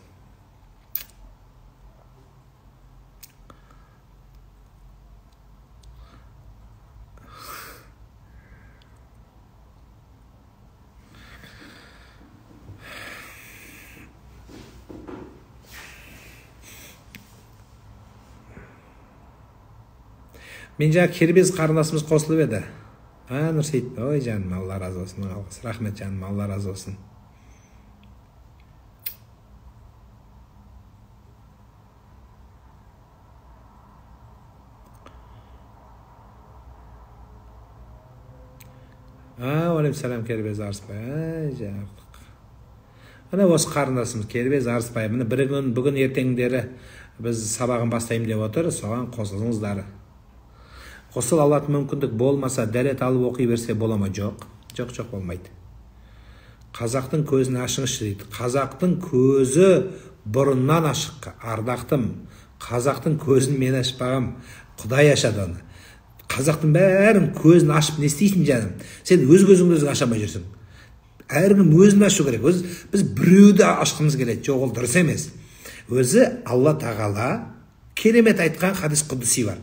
Мен жаңа кербез қарындасымыз қосылып еді. Нұрсейіт, ой жаным, Алла разы болсын. Рахмет жаным, Алла разы болсын. Алейкум сәлем Кербез Арыспай. Жарық. Ана осы қарындасымыз Кербез Арыспай. Міне бүгін ертеңдері біз сабағын бастаймын деп отыр. Соған қосылыңыздар. Қосыл алатын мүмкіндік болмаса, дәрет алып оқи берсе бола ма? Жоқ, болмайды. Қазақтың көзін ашыңызшы дейді. Қазақтың көзі бұрыннан ашық, ардақтым. Қазақтың көзін мен ашпағам, Құдай ашады оны. Қазақтың бәрін көзін ашып не істейсің жаным? Сен өз көзіңді өзің ашамай жүрсің. Әркім өзін ашу керек. Біз біреуді ашқымыз келеді. Жоқ, ол дұрыс емес. Өзі Алла тағала керемет айтқан хадис құдси бар.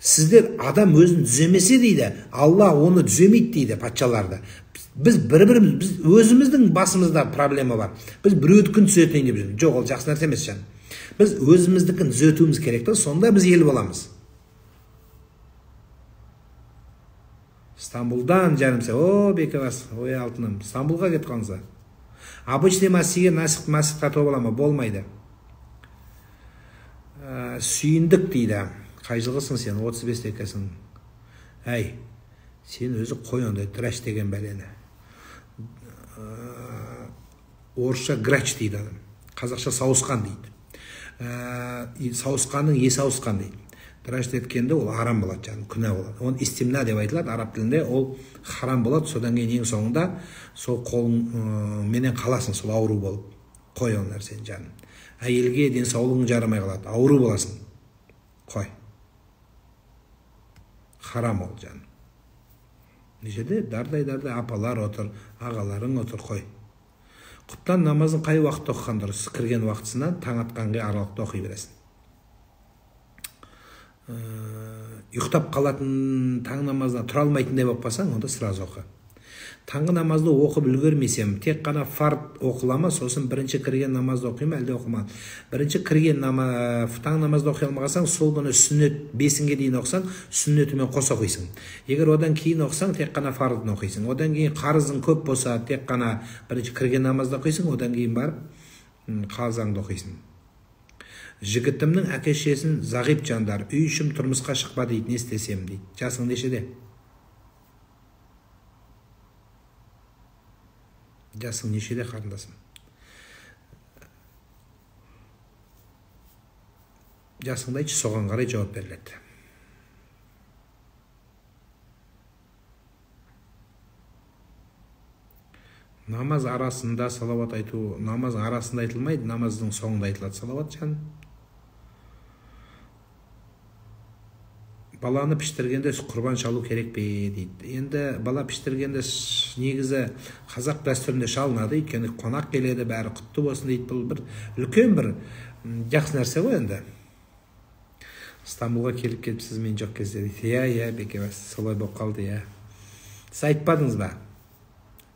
Сіздер адам өзін түземесе дейді, Алла оны түземейді дейді патшаларды. Біз біз өзіміздің басымызда проблема бар. Біз біреудікін түзетейін деп жүрміз. Жоқ, ол жақсы нәрсе емес жан. Біз өзіміздікін түзетуіміз керек, сонда біз ел боламыз. Стамбулдан жанымса, бекебас, ой алтыным, Стамбулға кетіп қалыңыза. Обычный массиге насық тату бола ма? Болмайды. Сүйіндік дейді. Қай жылғысың сен? 35 екесің. Әй, сен өзі қой ондай драш деген бәлені. Орысша грач дейді адам. Қазақша сауысқан дейді. Сауысқанның есі ауысқан дейді. Драш еткенде ол харам болады, жаным, күнә болады. Оны истимна деп айтылады араб тілінде, ол харам болады. Содан кейін ең соңында сол қолың менен қаласың, сол ауру болып. Қой ол нәрсені, жаным. Әйелге денсаулығың жарамай қалады, ауру боласың. Қой. Харам ол, жаным. Нешеде дардай апалар отыр, ағаларың отыр, қой. Құптан намазын қай уақытта оқыған дұрыс? Кірген уақытысынан таң атқанға аралықта оқи бересің. Ұйықтап қалатын таң намазына тұра алмайтындай болып қалсаң, онда сразу оқы. Таңғы намазды оқып үлгермесем, тек қана фард оқылама, сосын бірінші кірген намазды оқима, әлде оқыма. Бірінші кірген таң намазды оқи алмағансаң, сол күні сүннет 5-ге дейін оқысаң, сүннетімен қос оқисың. Егер одан кейін оқысаң, тек қана фардын оқисың. Одан кейін қарызың көп болса, тек қана бірінші кірген намазды оқисың, одан кейін барып қазаңды оқисың. Жігітімнің әке-шешесін зағип жандар, үй ішім тұрмысқа шықпа дейді, не істесем дейді. Жасың нешеде? Жасың нешеде қарындасым? Жасыңды айтшы, соған қарай жауап беріледі. Намаз арасында салауат айту, намаз арасында айтылмайды, намаздың соңында айтылады салауат жан. Баланы піштіргенде құрбан шалу керек пе дейді. Енді бала піштіргенде негізі қазақ дәстүрінде шалынады, өйткені қонақ келеді, бәрі құтты болсын дейді. Бұл бір үлкен бір жақсы нәрсе ғой енді. Стамбулға келіп кетіпсіз, мен жоқ кезде дейді. Иә, бекебас, солай болып қалды, иә. Сіз айтпадыңыз ба?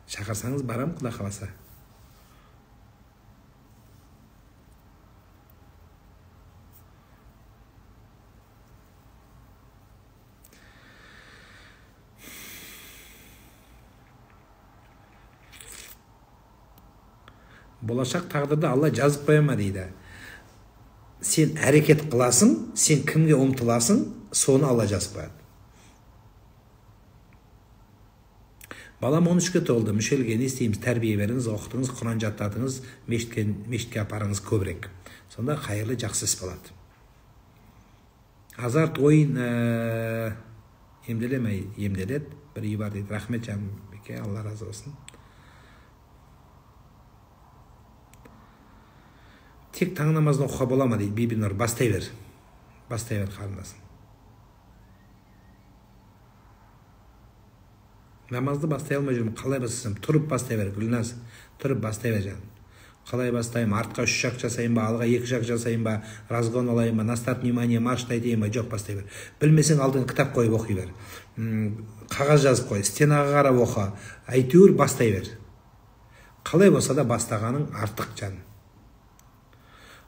Шақырсаңыз барам, құда қаласа. Болашақ тағдырды Алла жазып қоя ма дейді. Сен әрекет қыласың, сен кімге ұмтыласың, соны Алла жазып қояды. Балам 13-ке толды, мүшелге не істейміз? Тәрбие беріңіз, оқытыңыз, Құран жаттатыңыз, мешітке апарыңыз көбірек. Сонда қайырлы жақсы іс болады. Азарт ойын емделе емделеді. Бір үй бар дейді. Рахмет Жанбеке, Алла разы болсын. Тек таң намазын оқуға бола ма дейді. Бибинұр, бастай бер қарындасым. Намазды бастай алмай жүрмін. Қалай бастасам? Тұрып бастай бер, Гүлназ. Тұрып бастай бер жаным. Қалай бастайым? Артқа 3 шақ жасайын ба, алға 2 шақ жасайын ба, разгон алайын ба, настарт внимание, марштай дейін ба, жоқ, бастай бер. Білмесең алдын кітап қойып оқи бер. Қағаз жазып қой, стенаға қарап оқы. Әйтеуір бастай бер. Қалай болса да бастағаның артық жаным.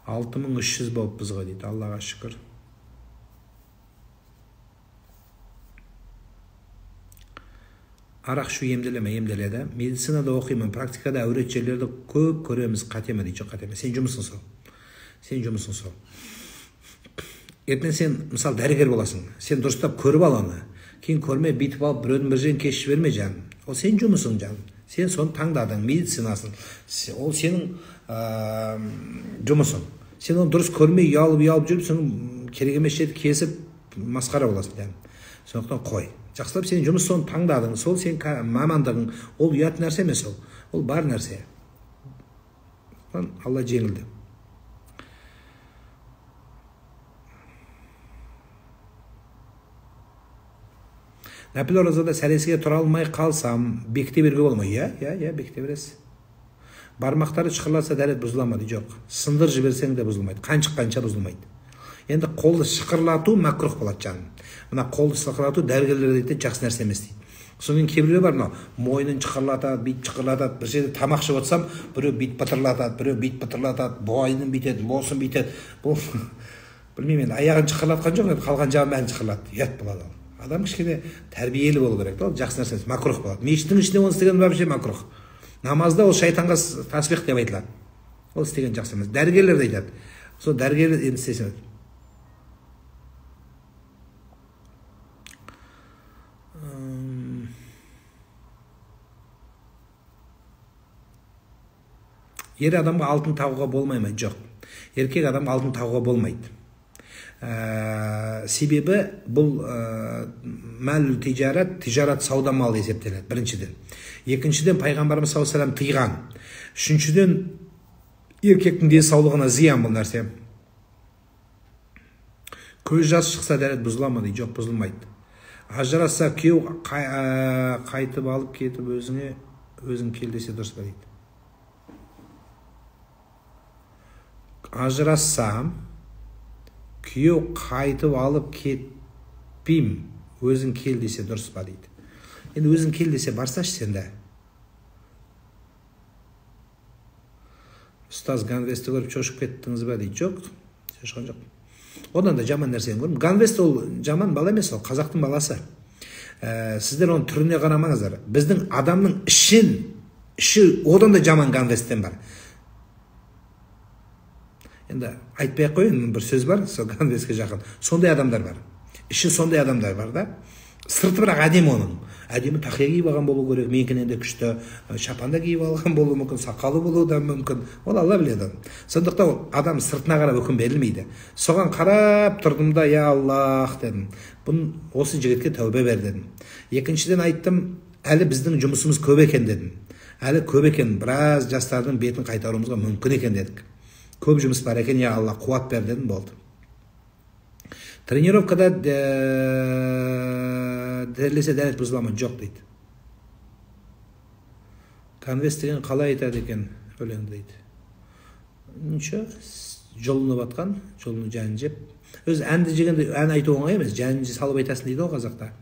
6300 болыппыз ғой дейді. Аллаға шүкір. Арақ шу емделеме? Емделеді. Медицинада оқимын, практикада әурет жерлерді көп көреміз. Қатема дейді. Жоқ, қатема. Сен жұмысың сол. Ертең сен, мысалы, дәрігер боласың. Сен дұрыстап көріп ал оны. Кейін көрме, битіп алып, біреудің бір жерін кешіп берме жаным. Ол сен жұмысың жаным. Сен соны таңдадың, медицинасын. Ол сенің жұмысың. Сен оны дұрыс көрмей, ұялып жүріп, сенің керек емес жерді кесіп, масқара боласың жаным. Сондықтан қой. Жақсылап сен жұмыс соны таңдадың, сол сен мамандығың, ол ұят нәрсе емес ол бар нәрсе. Алла жеңілді. Нәпіл оразада сәресіге тұра алмай қалсам, бекіте беруге болмай? Иә, бекіте бересіз. Бармақтары шықырласа дәрет бұзыламады? Жоқ. Сындыр жіберсең де бұзылмайды. Қан шыққанша бұзылмайды. Енді қолды шықырлату мәкрух болады жаным. Мына қолды шықырлату дәрігерлер дейді, жақсы нәрсе емес дейді. Соның кейбіреулер бар, мына мойнын шықырлатады, бит шықырлатады. Бір жерде тамақ жеп отырсам, біреу бит пытырлатады, біреу бит пытырлатады, бойын бүйтеді, босын бүйтеді. Бұл білмеймін, аяғын шықырлатқан жоқ, қалған жағын бәрін шықырлатты. Ұят болады. Адам кішкене тәрбиелі болу керек. Ол жақсы нәрсе, макрух болады. Мешіттің ішінде оны істеген вообще макрух. Намазда ол шайтанға тасбих деп айтылады. Ол істеген жақсы емес. Дәрігерлер де айтады. Сол дәрігерлер енді істесін. Ер адамға алтын тағуға болмай ма? Жоқ. Еркек адамға алтын тағуға болмайды. Себебі бұл мәліл тижарат сауда малы есептеледі, біріншіден. Екіншіден, пайғамбарымыз саллаллаху алейхи ва саллям тыйған. Үшіншіден, еркектің денсаулығына зиян бұл нәрсе. Көз жас шықса дәрет бұзыла ма дейді? Жоқ, бұзылмайды. Ажырасса күйеу қайтып алып кетіп өзің кел десе дұрыс па дейді. Ажырассам, күйеу қайтып алып кетпейм, өзің кел десе дұрыс па дейді. Енді өзің кел десе барсашы сенде. Ұстаз Ганвесті көріп шошып кеттіңіз ба дейді. Жоқ, шошқан жоқ. Одан да жаман нәрсені көрдім. Ганвест ол жаман бала емес, ол қазақтың баласы. Сіздер оның түріне қарамаңыздар. Біздің адамның іші одан да жаман Ганвесттен бар. Енді айтпай-ақ қойын, бір сөз бар, сол Ганвестке жақын. Сондай адамдар бар. Іші сондай адамдар бар да. Сырты бірақ әдемі оның. Әдемі тақия киіп алған болу керек, менікінен де күшті шапанда киіп алған болуы мүмкін, сақалы болуы да мүмкін. Ол Алла біледі. Сондықтан адам сыртына қарап үкім берілмейді. Соған қарап тұрдым да, я Аллах дедім. Осы жігітке тәубе бер дедім. Екіншіден айттым, әлі біздің жұмысымыз көп екен дедім. әлі көп екен, біраз жастардың бетін қайтаруымызға мүмкін екен дедік. Көп жұмыс бар екен, я Алла қуат бер дедім, болды. Тренировкада дәлесе дәрет бұзыламын, жоқ дейді. Конвес деген қалай айтады екен өлеңді дейді. Ничо, жолыны батқан, жолыны жәнін жеп. Өз әнді жегенде ән айту оңай емес, жәнін салып айтасың дейді ол қазақта.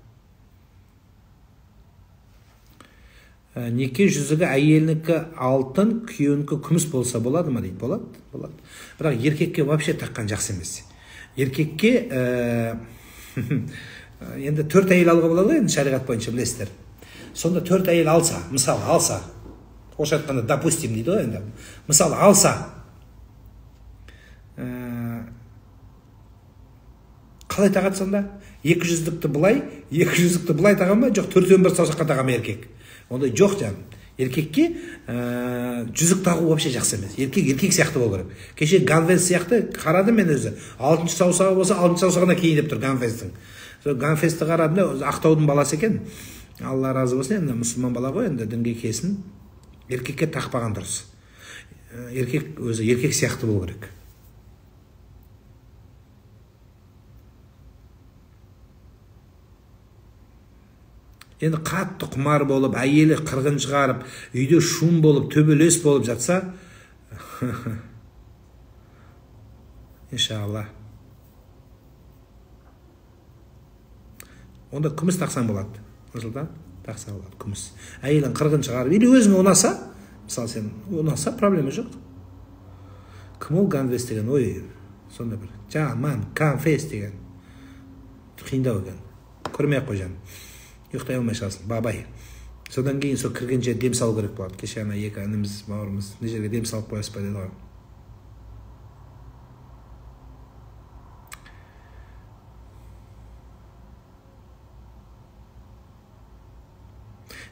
Неке жүзігі әйелінікі алтын, күйеуінікі күміс болса болады ма дейді. Болады, болады. Бірақ еркекке вообще таққан жақсы емес. Еркекке енді 4 әйел алуға болады ғой, енді шариғат бойынша білесіздер. Сонда 4 әйел алса, мысалы алса, орысша айтқанда допустим дейді ғой енді. Мысалы алса, қалай тағады сонда? 200-лікті былай таған ба? Жоқ, 4-тен бір саусаққа таған ма еркек? Ондай жоқ жаным. Еркекке жүзік тағу вообще жақсы емес. Еркек сияқты болу керек. Кеше Ганвес сияқты қарадым мен өзі. 6-шы саусағы болса, 6-шы саусағына кейін деп тұр Ганвестің. Ганвесті қарадым, Ақтаудың баласы екен. Алла разы болсын, енді мұсылман бала ғой, енді дінге келсін. Еркекке тақпаған дұрыс. Еркек өзі еркек сияқты болу керек. Енді қатты құмар болып, әйелі қырғын шығарып, үйде шум болып, төбелес болып жатса, иншалла. Онда күміс тақсан болады. Нұрсұлтан, тақсан болады, күміс. Әйелін қырғын шығарып, или өзің ұнаса, мысалы сен ұнаса, проблема жоқ. Кім ол Ганвес деген, ой, сонда бір, жаман, Ганвес деген. Қиындау екен. Көрмей ақ қой жаным. Ұйықтай алмай шығасың, бабай. Содан кейін сол кірген жерге дем салу керек болады. Кеше ана екі ініміз, бауырымыз, не жерге дем салып қоясыз ба деді ғой.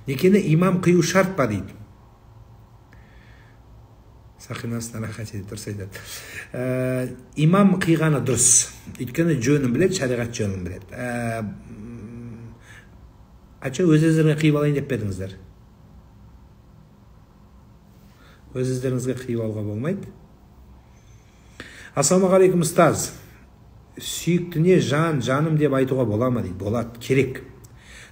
Некені имам қию шарт па дейді. Сақинасына рахат еді, дұрыс айтады. Имам қиғаны дұрыс. Өйткені жөнін біледі, шариғат жөнін біледі. Ача өз-өздеріңе қиып алайын деп бедіңіздер. Өз-өздеріңізге қиып алуға болмайды. Ассалаумағалейкум ұстаз. Сүйіктіне жаным деп айтуға бола ма дейді. Болады, керек.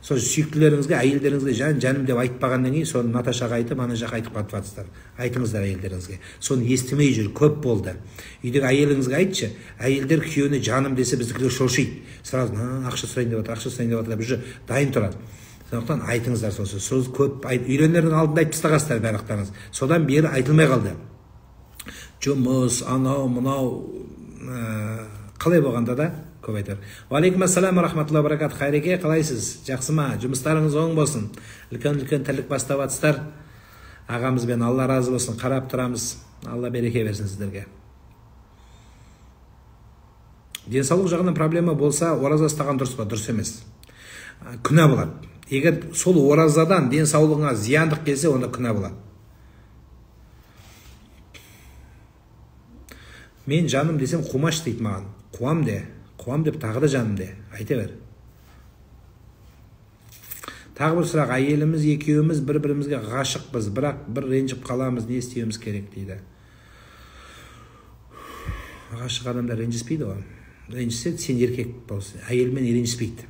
Сол сүйіктілеріңізге, әйелдеріңізге жаным деп айтпағаннан кейін, соны Наташаға айтып, ана жаққа айтып қатып жатсыздар. Айтыңыздар әйелдеріңізге. Соны естімей жүр, көп болды. Үйдегі әйеліңізге айтшы, әйелдер күйеуіне жаным десе біздікілер шошиды. Сразу ақша сұрайын деп жатыр, біз дайын тұрады. Сондықтан айтыңыздар сосы. Сөз көп үйленердің алдында айтып тастағансыздар барлықтарыңыз. Содан бері айтылмай қалды. Жұмыс, анау, мынау қалай болғанда да көп айтар. Уалейкум ассалам рахматулла баракат. Қайреке, қалайсыз? Жақсы ма? Жұмыстарыңыз оң болсын. Үлкен тірлік бастап жатсыздар. Ағамызбен Алла разы болсын, қарап тұрамыз. Алла береке берсін сіздерге. Денсаулық жағынан проблема болса, ораза ұстаған дұрыс па? Дұрыс емес. Күнә болады. Егер сол оразадан денсаулығыңа зияндық келсе, онда күнә болады. Мен жаным десем, қумаш дейді маған. Қуам деп тағы да жаным де. Айта бер. Тағы бір сұрақ, әйеліміз екеуміз бір-бірімізге ғашықпыз, бірақ бір ренжіп қаламыз, не істеуіміз керек дейді. Ғашық адамдар ренжіспейді ғой. Ренжісе, сен еркек болсын. Әйелмен ренжіспейді.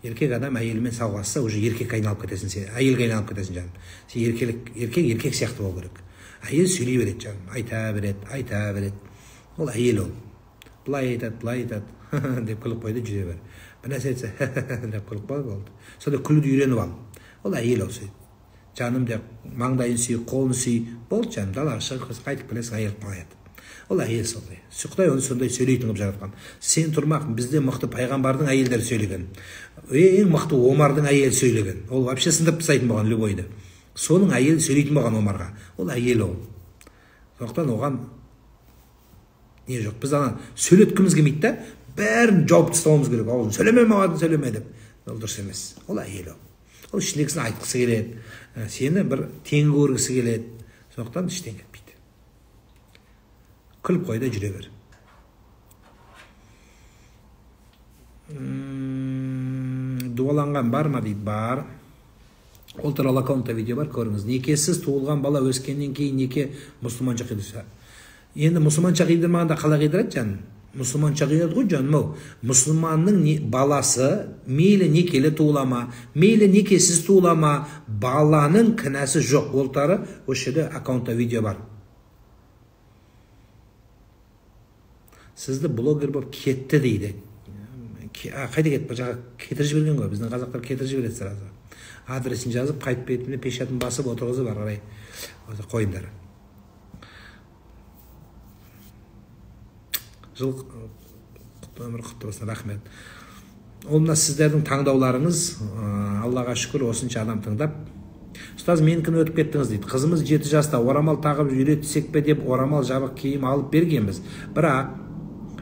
Еркек адам әйелімен салғасса, уже еркек айналып кетесің сен. Әйелге айналып кетесің жаным. Сен еркек сияқты болу керек. Әйел сөйлей береді жаным. Айта береді. Ол әйел ол. Былай айтады, деп күліп қойды, жүре бер. Бір нәрсе айтса, деп күліп қойды, болды. Сонда күлуді үйреніп ал. Ол әйел ол сөйді. Жаным деп маңдайын сүй, қолын сүй. Болды жаным, далаға шығып қайтып келесің, әйел қалаяды. Ол әйел сондай. Құдай оны сондай сөйлейтін қылып жаратқан. Сен тұрмақ, бізде мықты пайғамбардың әйелдері сөйлеген. Ең мықты Омардың әйел сөйлеген. Ол вообще сындырып тастайтын болған любойды. Соның әйел сөйлейтін болған Омарға. Ол әйел ол. Сондықтан оған не жоқ. Біз ана сөйлеткіміз келмейді да, бәрін жауып тастауымыз керек. Аузын сөйлеме маған, сөйлеме деп. Ол дұрыс емес. Ол әйел ол. Ол ішіндегісін айтқысы келеді. Сені бір тең көргісі келеді. Сондықтан іштен кетпейді. Күліп қойда жүре бер. Дуаланған бар ма дейді? Бар. Ол туралы аккаунтта видео бар, көріңіз. Некесіз туылған бала өскеннен кейін неке мұсылманша қидырса. Енді мұсылманша қидырмағанда қалай қидырады жаным? Мұсылманша қидырады ғой жаным ау. Мұсылманның баласы мейлі некелі туылама, мейлі некесіз туылама, баланың кінәсі жоқ. Ол туралы осы жерде аккаунтта видео бар. Сізді блогер болып кетті дейді. Қайда кетті? Бір жаққа кетіріп жіберген ғой. Біздің қазақтар кетіріп жібереді сразу. Адресін жазып, қайтып бетіне пешатын басып отырғызып ары қарай қойыңдар. Жыл өмір құтты болсын, рахмет. Ол мына сіздердің таңдауларыңыз, Аллаға шүкір, осынша адам тыңдап. Ұстаз, менікін өтіп кеттіңіз дейді. Қызымыз 7 жаста, орамал тағып үйретсек пе деп орамал жабық киім алып бергенбіз. Бірақ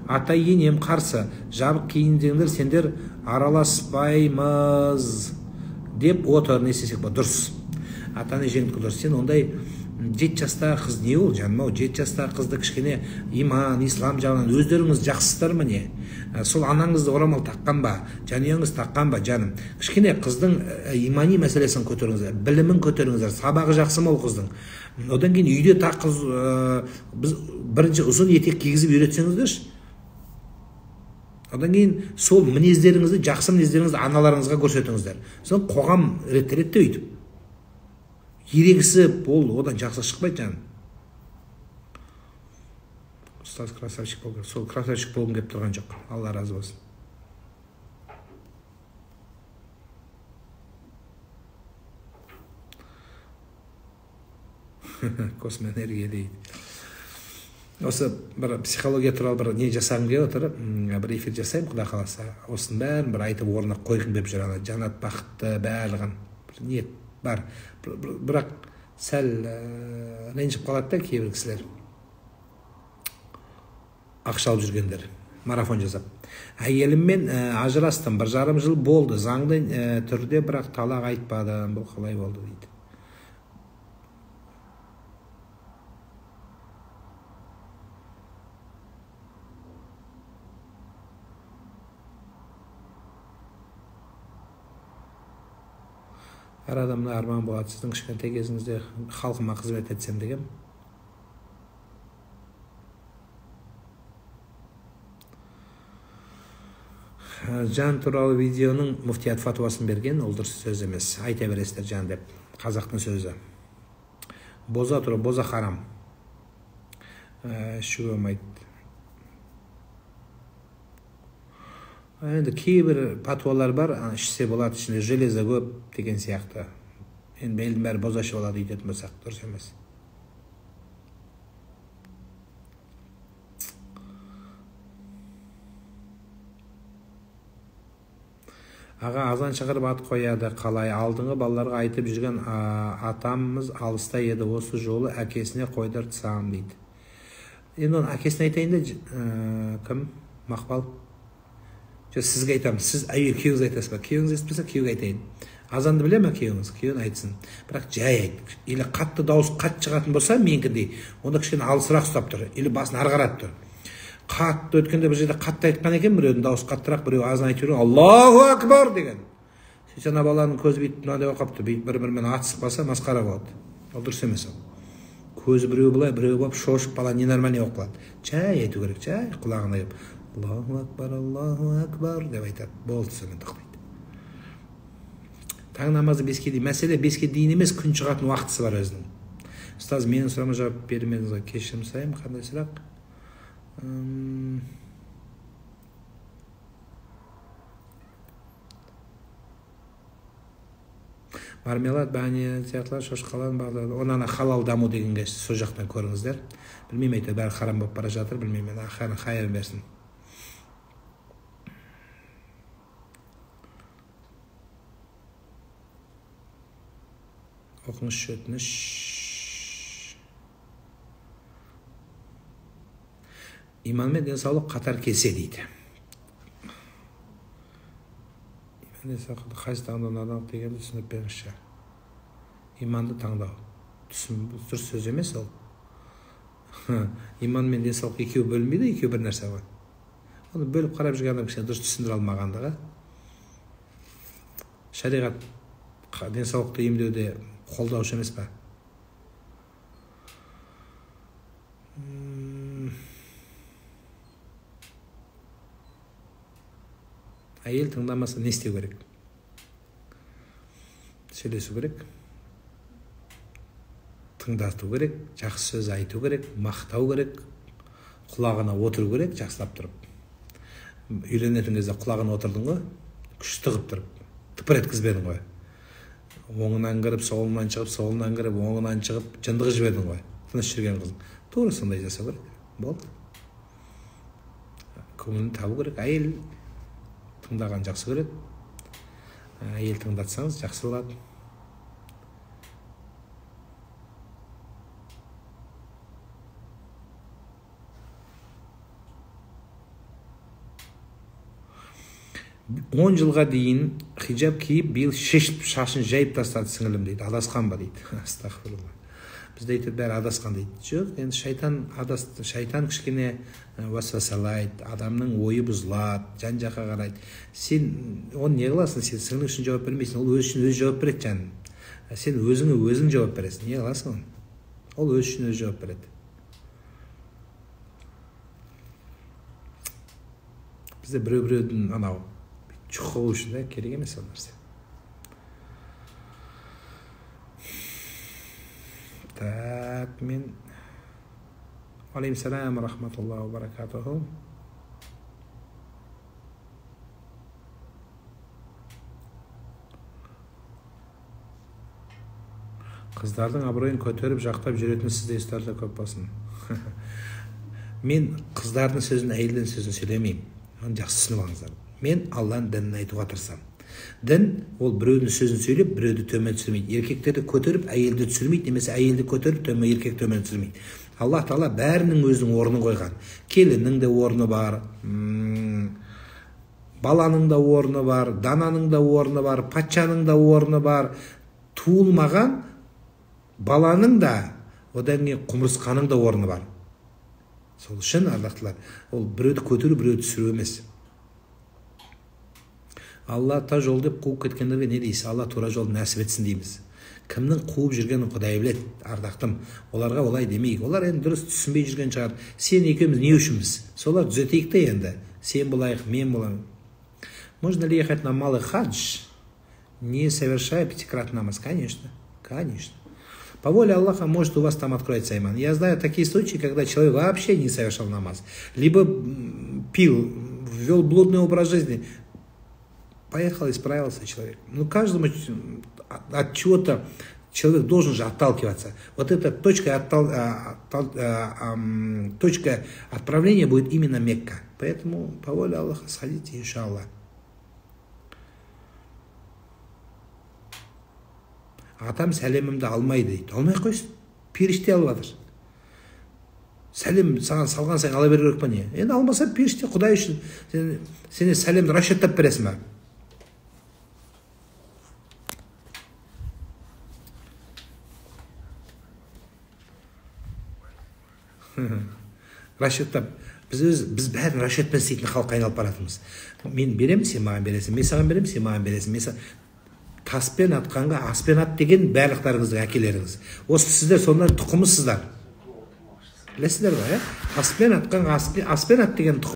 ата енем қарсы, жабық киіндіңдер, сендер араласпаймыз деп отыр, не істесек ба? Дұрыс. Ата-ана жеңдікі дұрыс. Сен ондай 7 жастағы қыз не ол жаным ау? 7 жастағы қызды кішкене иман, ислам жағынан өздеріңіз жақсысыздар ма не? Сол анаңызды орамал таққан ба, жанұяңыз таққан ба жаным? Кішкене қыздың имани мәселесін көтеріңіздер, білімін көтеріңіздер, сабағы жақсы ма ол қыздың? Одан кейін үйде қыз бірінші ұзын етек кигізіп үйретсеңіздерші. Одан кейін сол мінездеріңізді, жақсы мінездеріңізді аналарыңызға көрсетіңіздер. Сол қоғам реттеледі өйтіп. Ерегісі бол, одан жақсы шықпайды жаным. Ұстаз красавчик болған. Сол красавчик болғым кеп тұрған жоқ. Алла разы болсын. Космоэнергия дейді. Осы бір психология туралы бір не жасағым келіп отыр, бір эфир жасаймын, құда қаласа. Осының бәрін бір айтып орнына қойғым келіп жүр, жанат бақытты барлығын бір ниет бар. Бірақ сәл ренжіп қалады да кейбір кісілер. Ақша алып жүргендер, марафон жасап. Әйеліммен ажырастым, 1,5 жыл болды. Заңды түрде бірақ талақ айтпадым. Бұл қалай болды дейді. Әр адамда арман болады. Сіздің кішкентай кезіңізде халқыма қызмет етсем деген. Жан туралы видеоның муфтият фатуасын берген, ол дұрыс сөз емес. Айта бересіздер жан деп. Қазақтың сөзі. Боза тұры, боза харам. Ішу болмайды. Енді кейбір патуалар бар, ішсе болады, ішінде железо көп деген сияқты. Енді елдің бәрі бозашы болады үйдетін болсақ, дұрыс емес. Аға азан шығарып ат қояды, қалай алдыңғы балаларға айтып жүрген атамыз алыста еді, осы жолы әкесіне қойдыртсам дейді. Енді оны әкесіне айтайын да, кім? Мақпал? Сізге айтамын, сіз әйел күйеуіңіз айтасыз ба? Күйеуіңіз естіпесе күйеуге айтайын. Азанды біле ме күйеуіңіз? Күйеуін айтсын. Бірақ жай айт. Или қатты дауыс қатты шығатын болса, менікіндей, онда кішкене алысырақ ұстап тұр. Или басын ары қаратып тұр. Қатты өткенде бір жерде қатты айтқан екен, біреудің дауыс қаттырақ, біреу азан айтып жүр, Аллаху акбар деген. Сөйтсе баланың көзі бүйтіп мынандай болып қалыпты, бүйтіп бір-бірімен атысып қалса, масқара болады. Ол дұрыс емес ол. Көзі біреу былай, біреу болып шошып, бала ненормальный болып қалады. Жай айту керек, жай құлағына келіп. Аллаху акбар деп айтады. Болды, сонымен тоқтайды. Таң намазы 5-ке дейін. Мәселе 5-ке дейін емес, күн шығатын уақытысы бар өзінің. Ұстаз, менің сұрағыма жауап бермеңізге кешірім сұраймын. Қандай сұрақ? Мармелад, бәне, сияқтылар, шошқалан бағдады. Онаны халал даму дегенге сол жақтан көріңіздер. Білмеймін, әйтеуір бәрі харам болып бара жатыр, білмеймін. Қайырын берсін. Оқыңызшы өтініш. Иман мен денсаулық қатар келсе дейді. Иман денсаулықты қайсы таңдау адам дегенді түсініп беріңізші. Иманды таңдау. Дұрыс сөз емес ол. Иман мен денсаулық екеуі бөлінбейді, екеуі бір нәрсе ғой. Оны бөліп қарап жүрген адам кішкене дұрыс түсіндіре алмағандығы. Шариғат денсаулықты емдеуде қолдаушы емес па? Әйел тыңдамаса не істеу керек? Сөйлесу керек, тыңдату керек, жақсы сөз айту керек, мақтау керек, құлағына отыру керек, жақсылап тұрып. Үйленетін кезде құлағына отырдың ғой, күшті қылып тұрып, тыпыр еткізбедің ғой. Оңынан кіріп, солынан шығып, солынан кіріп, оңынан шығып, жындығы жібердің ғой. Тыныш жүрген қызың. Тура сондай жасау керек. Болды. Көңілін табу керек. Әйел тыңдаған жақсы көреді. Әйел тыңдатсаңыз жақсы болады. Он жылға дейін хиджаб киіп, биыл шешіп, шашын жайып тастады сіңілім дейді. Адасқан ба дейді. Астағфирулла. Бізде айтады, бәрі адасқан дейді. Жоқ, енді шайтан кішкене уасвасалайды, адамның ойы бұзылады, жан-жаққа қарайды. Сен оны не қыласың? Сен сіңілің үшін жауап бермейсің, ол өз үшін өзі жауап береді жаным. Сен өзіңе өзің жауап бересің. Не қыласың оны? Ол өз үшін өзі жауап береді. Бізде біреу-біреудің анау чұқығы үшін керек емес ол нәрсе. Так, мен алейкумассалам рахматуллахи ва баракатуху. Қыздардың абыройын көтеріп, жақтап жүретін сізде істерде көп болсын. Мен қыздардың сөзін, әйелдің сөзін сөйлемеймін. Оны жақсы түсініп алыңыздар. Мен Алланың дінін айтуға тырысамын. Дін ол біреудің сөзін сөйлеп, біреуді төмен түсірмейді. Еркектерді көтеріп, әйелді түсірмейді, немесе әйелді көтеріп, еркек төмен түсірмейді. Алла Тағала бәрінің өзінің орнын қойған. Келіннің де орны бар, баланың да орны бар, дананың да орны бар, патшаның да орны бар. Туылмаған баланың да, одан кейін құмырсқаның да орны бар. Сол үшін ардақтылар, ол біреуді көтеру, біреуді түсіру емес. Алла та жол деп қуып кеткендерге не дейсіз? Алла тура жолды нәсіп етсін дейміз. Кімнің қуып жүргенін Құдай біледі, ардақтым. Оларға олай демейік. Олар енді дұрыс түсінбей жүрген шығар. Сен екеуміз не үшінбіз? Солар түзетейік те енді. Сен болайық, мен болайын. Можно ли ехать на малый хадж, не совершая пятикратный намаз? Конечно, конечно. По воле Аллаха, может, у вас там откроется иман. Я знаю такие случаи, когда человек вообще не совершал намаз. Либо пил, ввел блудный образ жизни. Поехал, исправился человек. Ну, каждому от чего-то человек должен же отталкиваться. Вот эта точка отправления будет именно Мекка. Поэтому по воле Аллаха сходите, иншаллах. Атам сәлемімді алмайды дейді. Алмай қойсын. Періште алып жатыр. Сәлем саған салған сайын ала беру керек па не? Енді алмаса періште Құдай үшін сені сәлемді расчеттап бересің ба? Расчеттап. Біз бәрін расчетпен істейтін халыққа айналып баратырмыз. Мен беремін, сен маған бересің. Мен саған беремін, сен маған бересің. Таспен атқанға аспен ат деген барлықтарыңыздың әкелеріңіз. Осы сіздер сонда тұқымысыздар. Білесіздер ба, таспен атқанға аспен ат деген тұқым.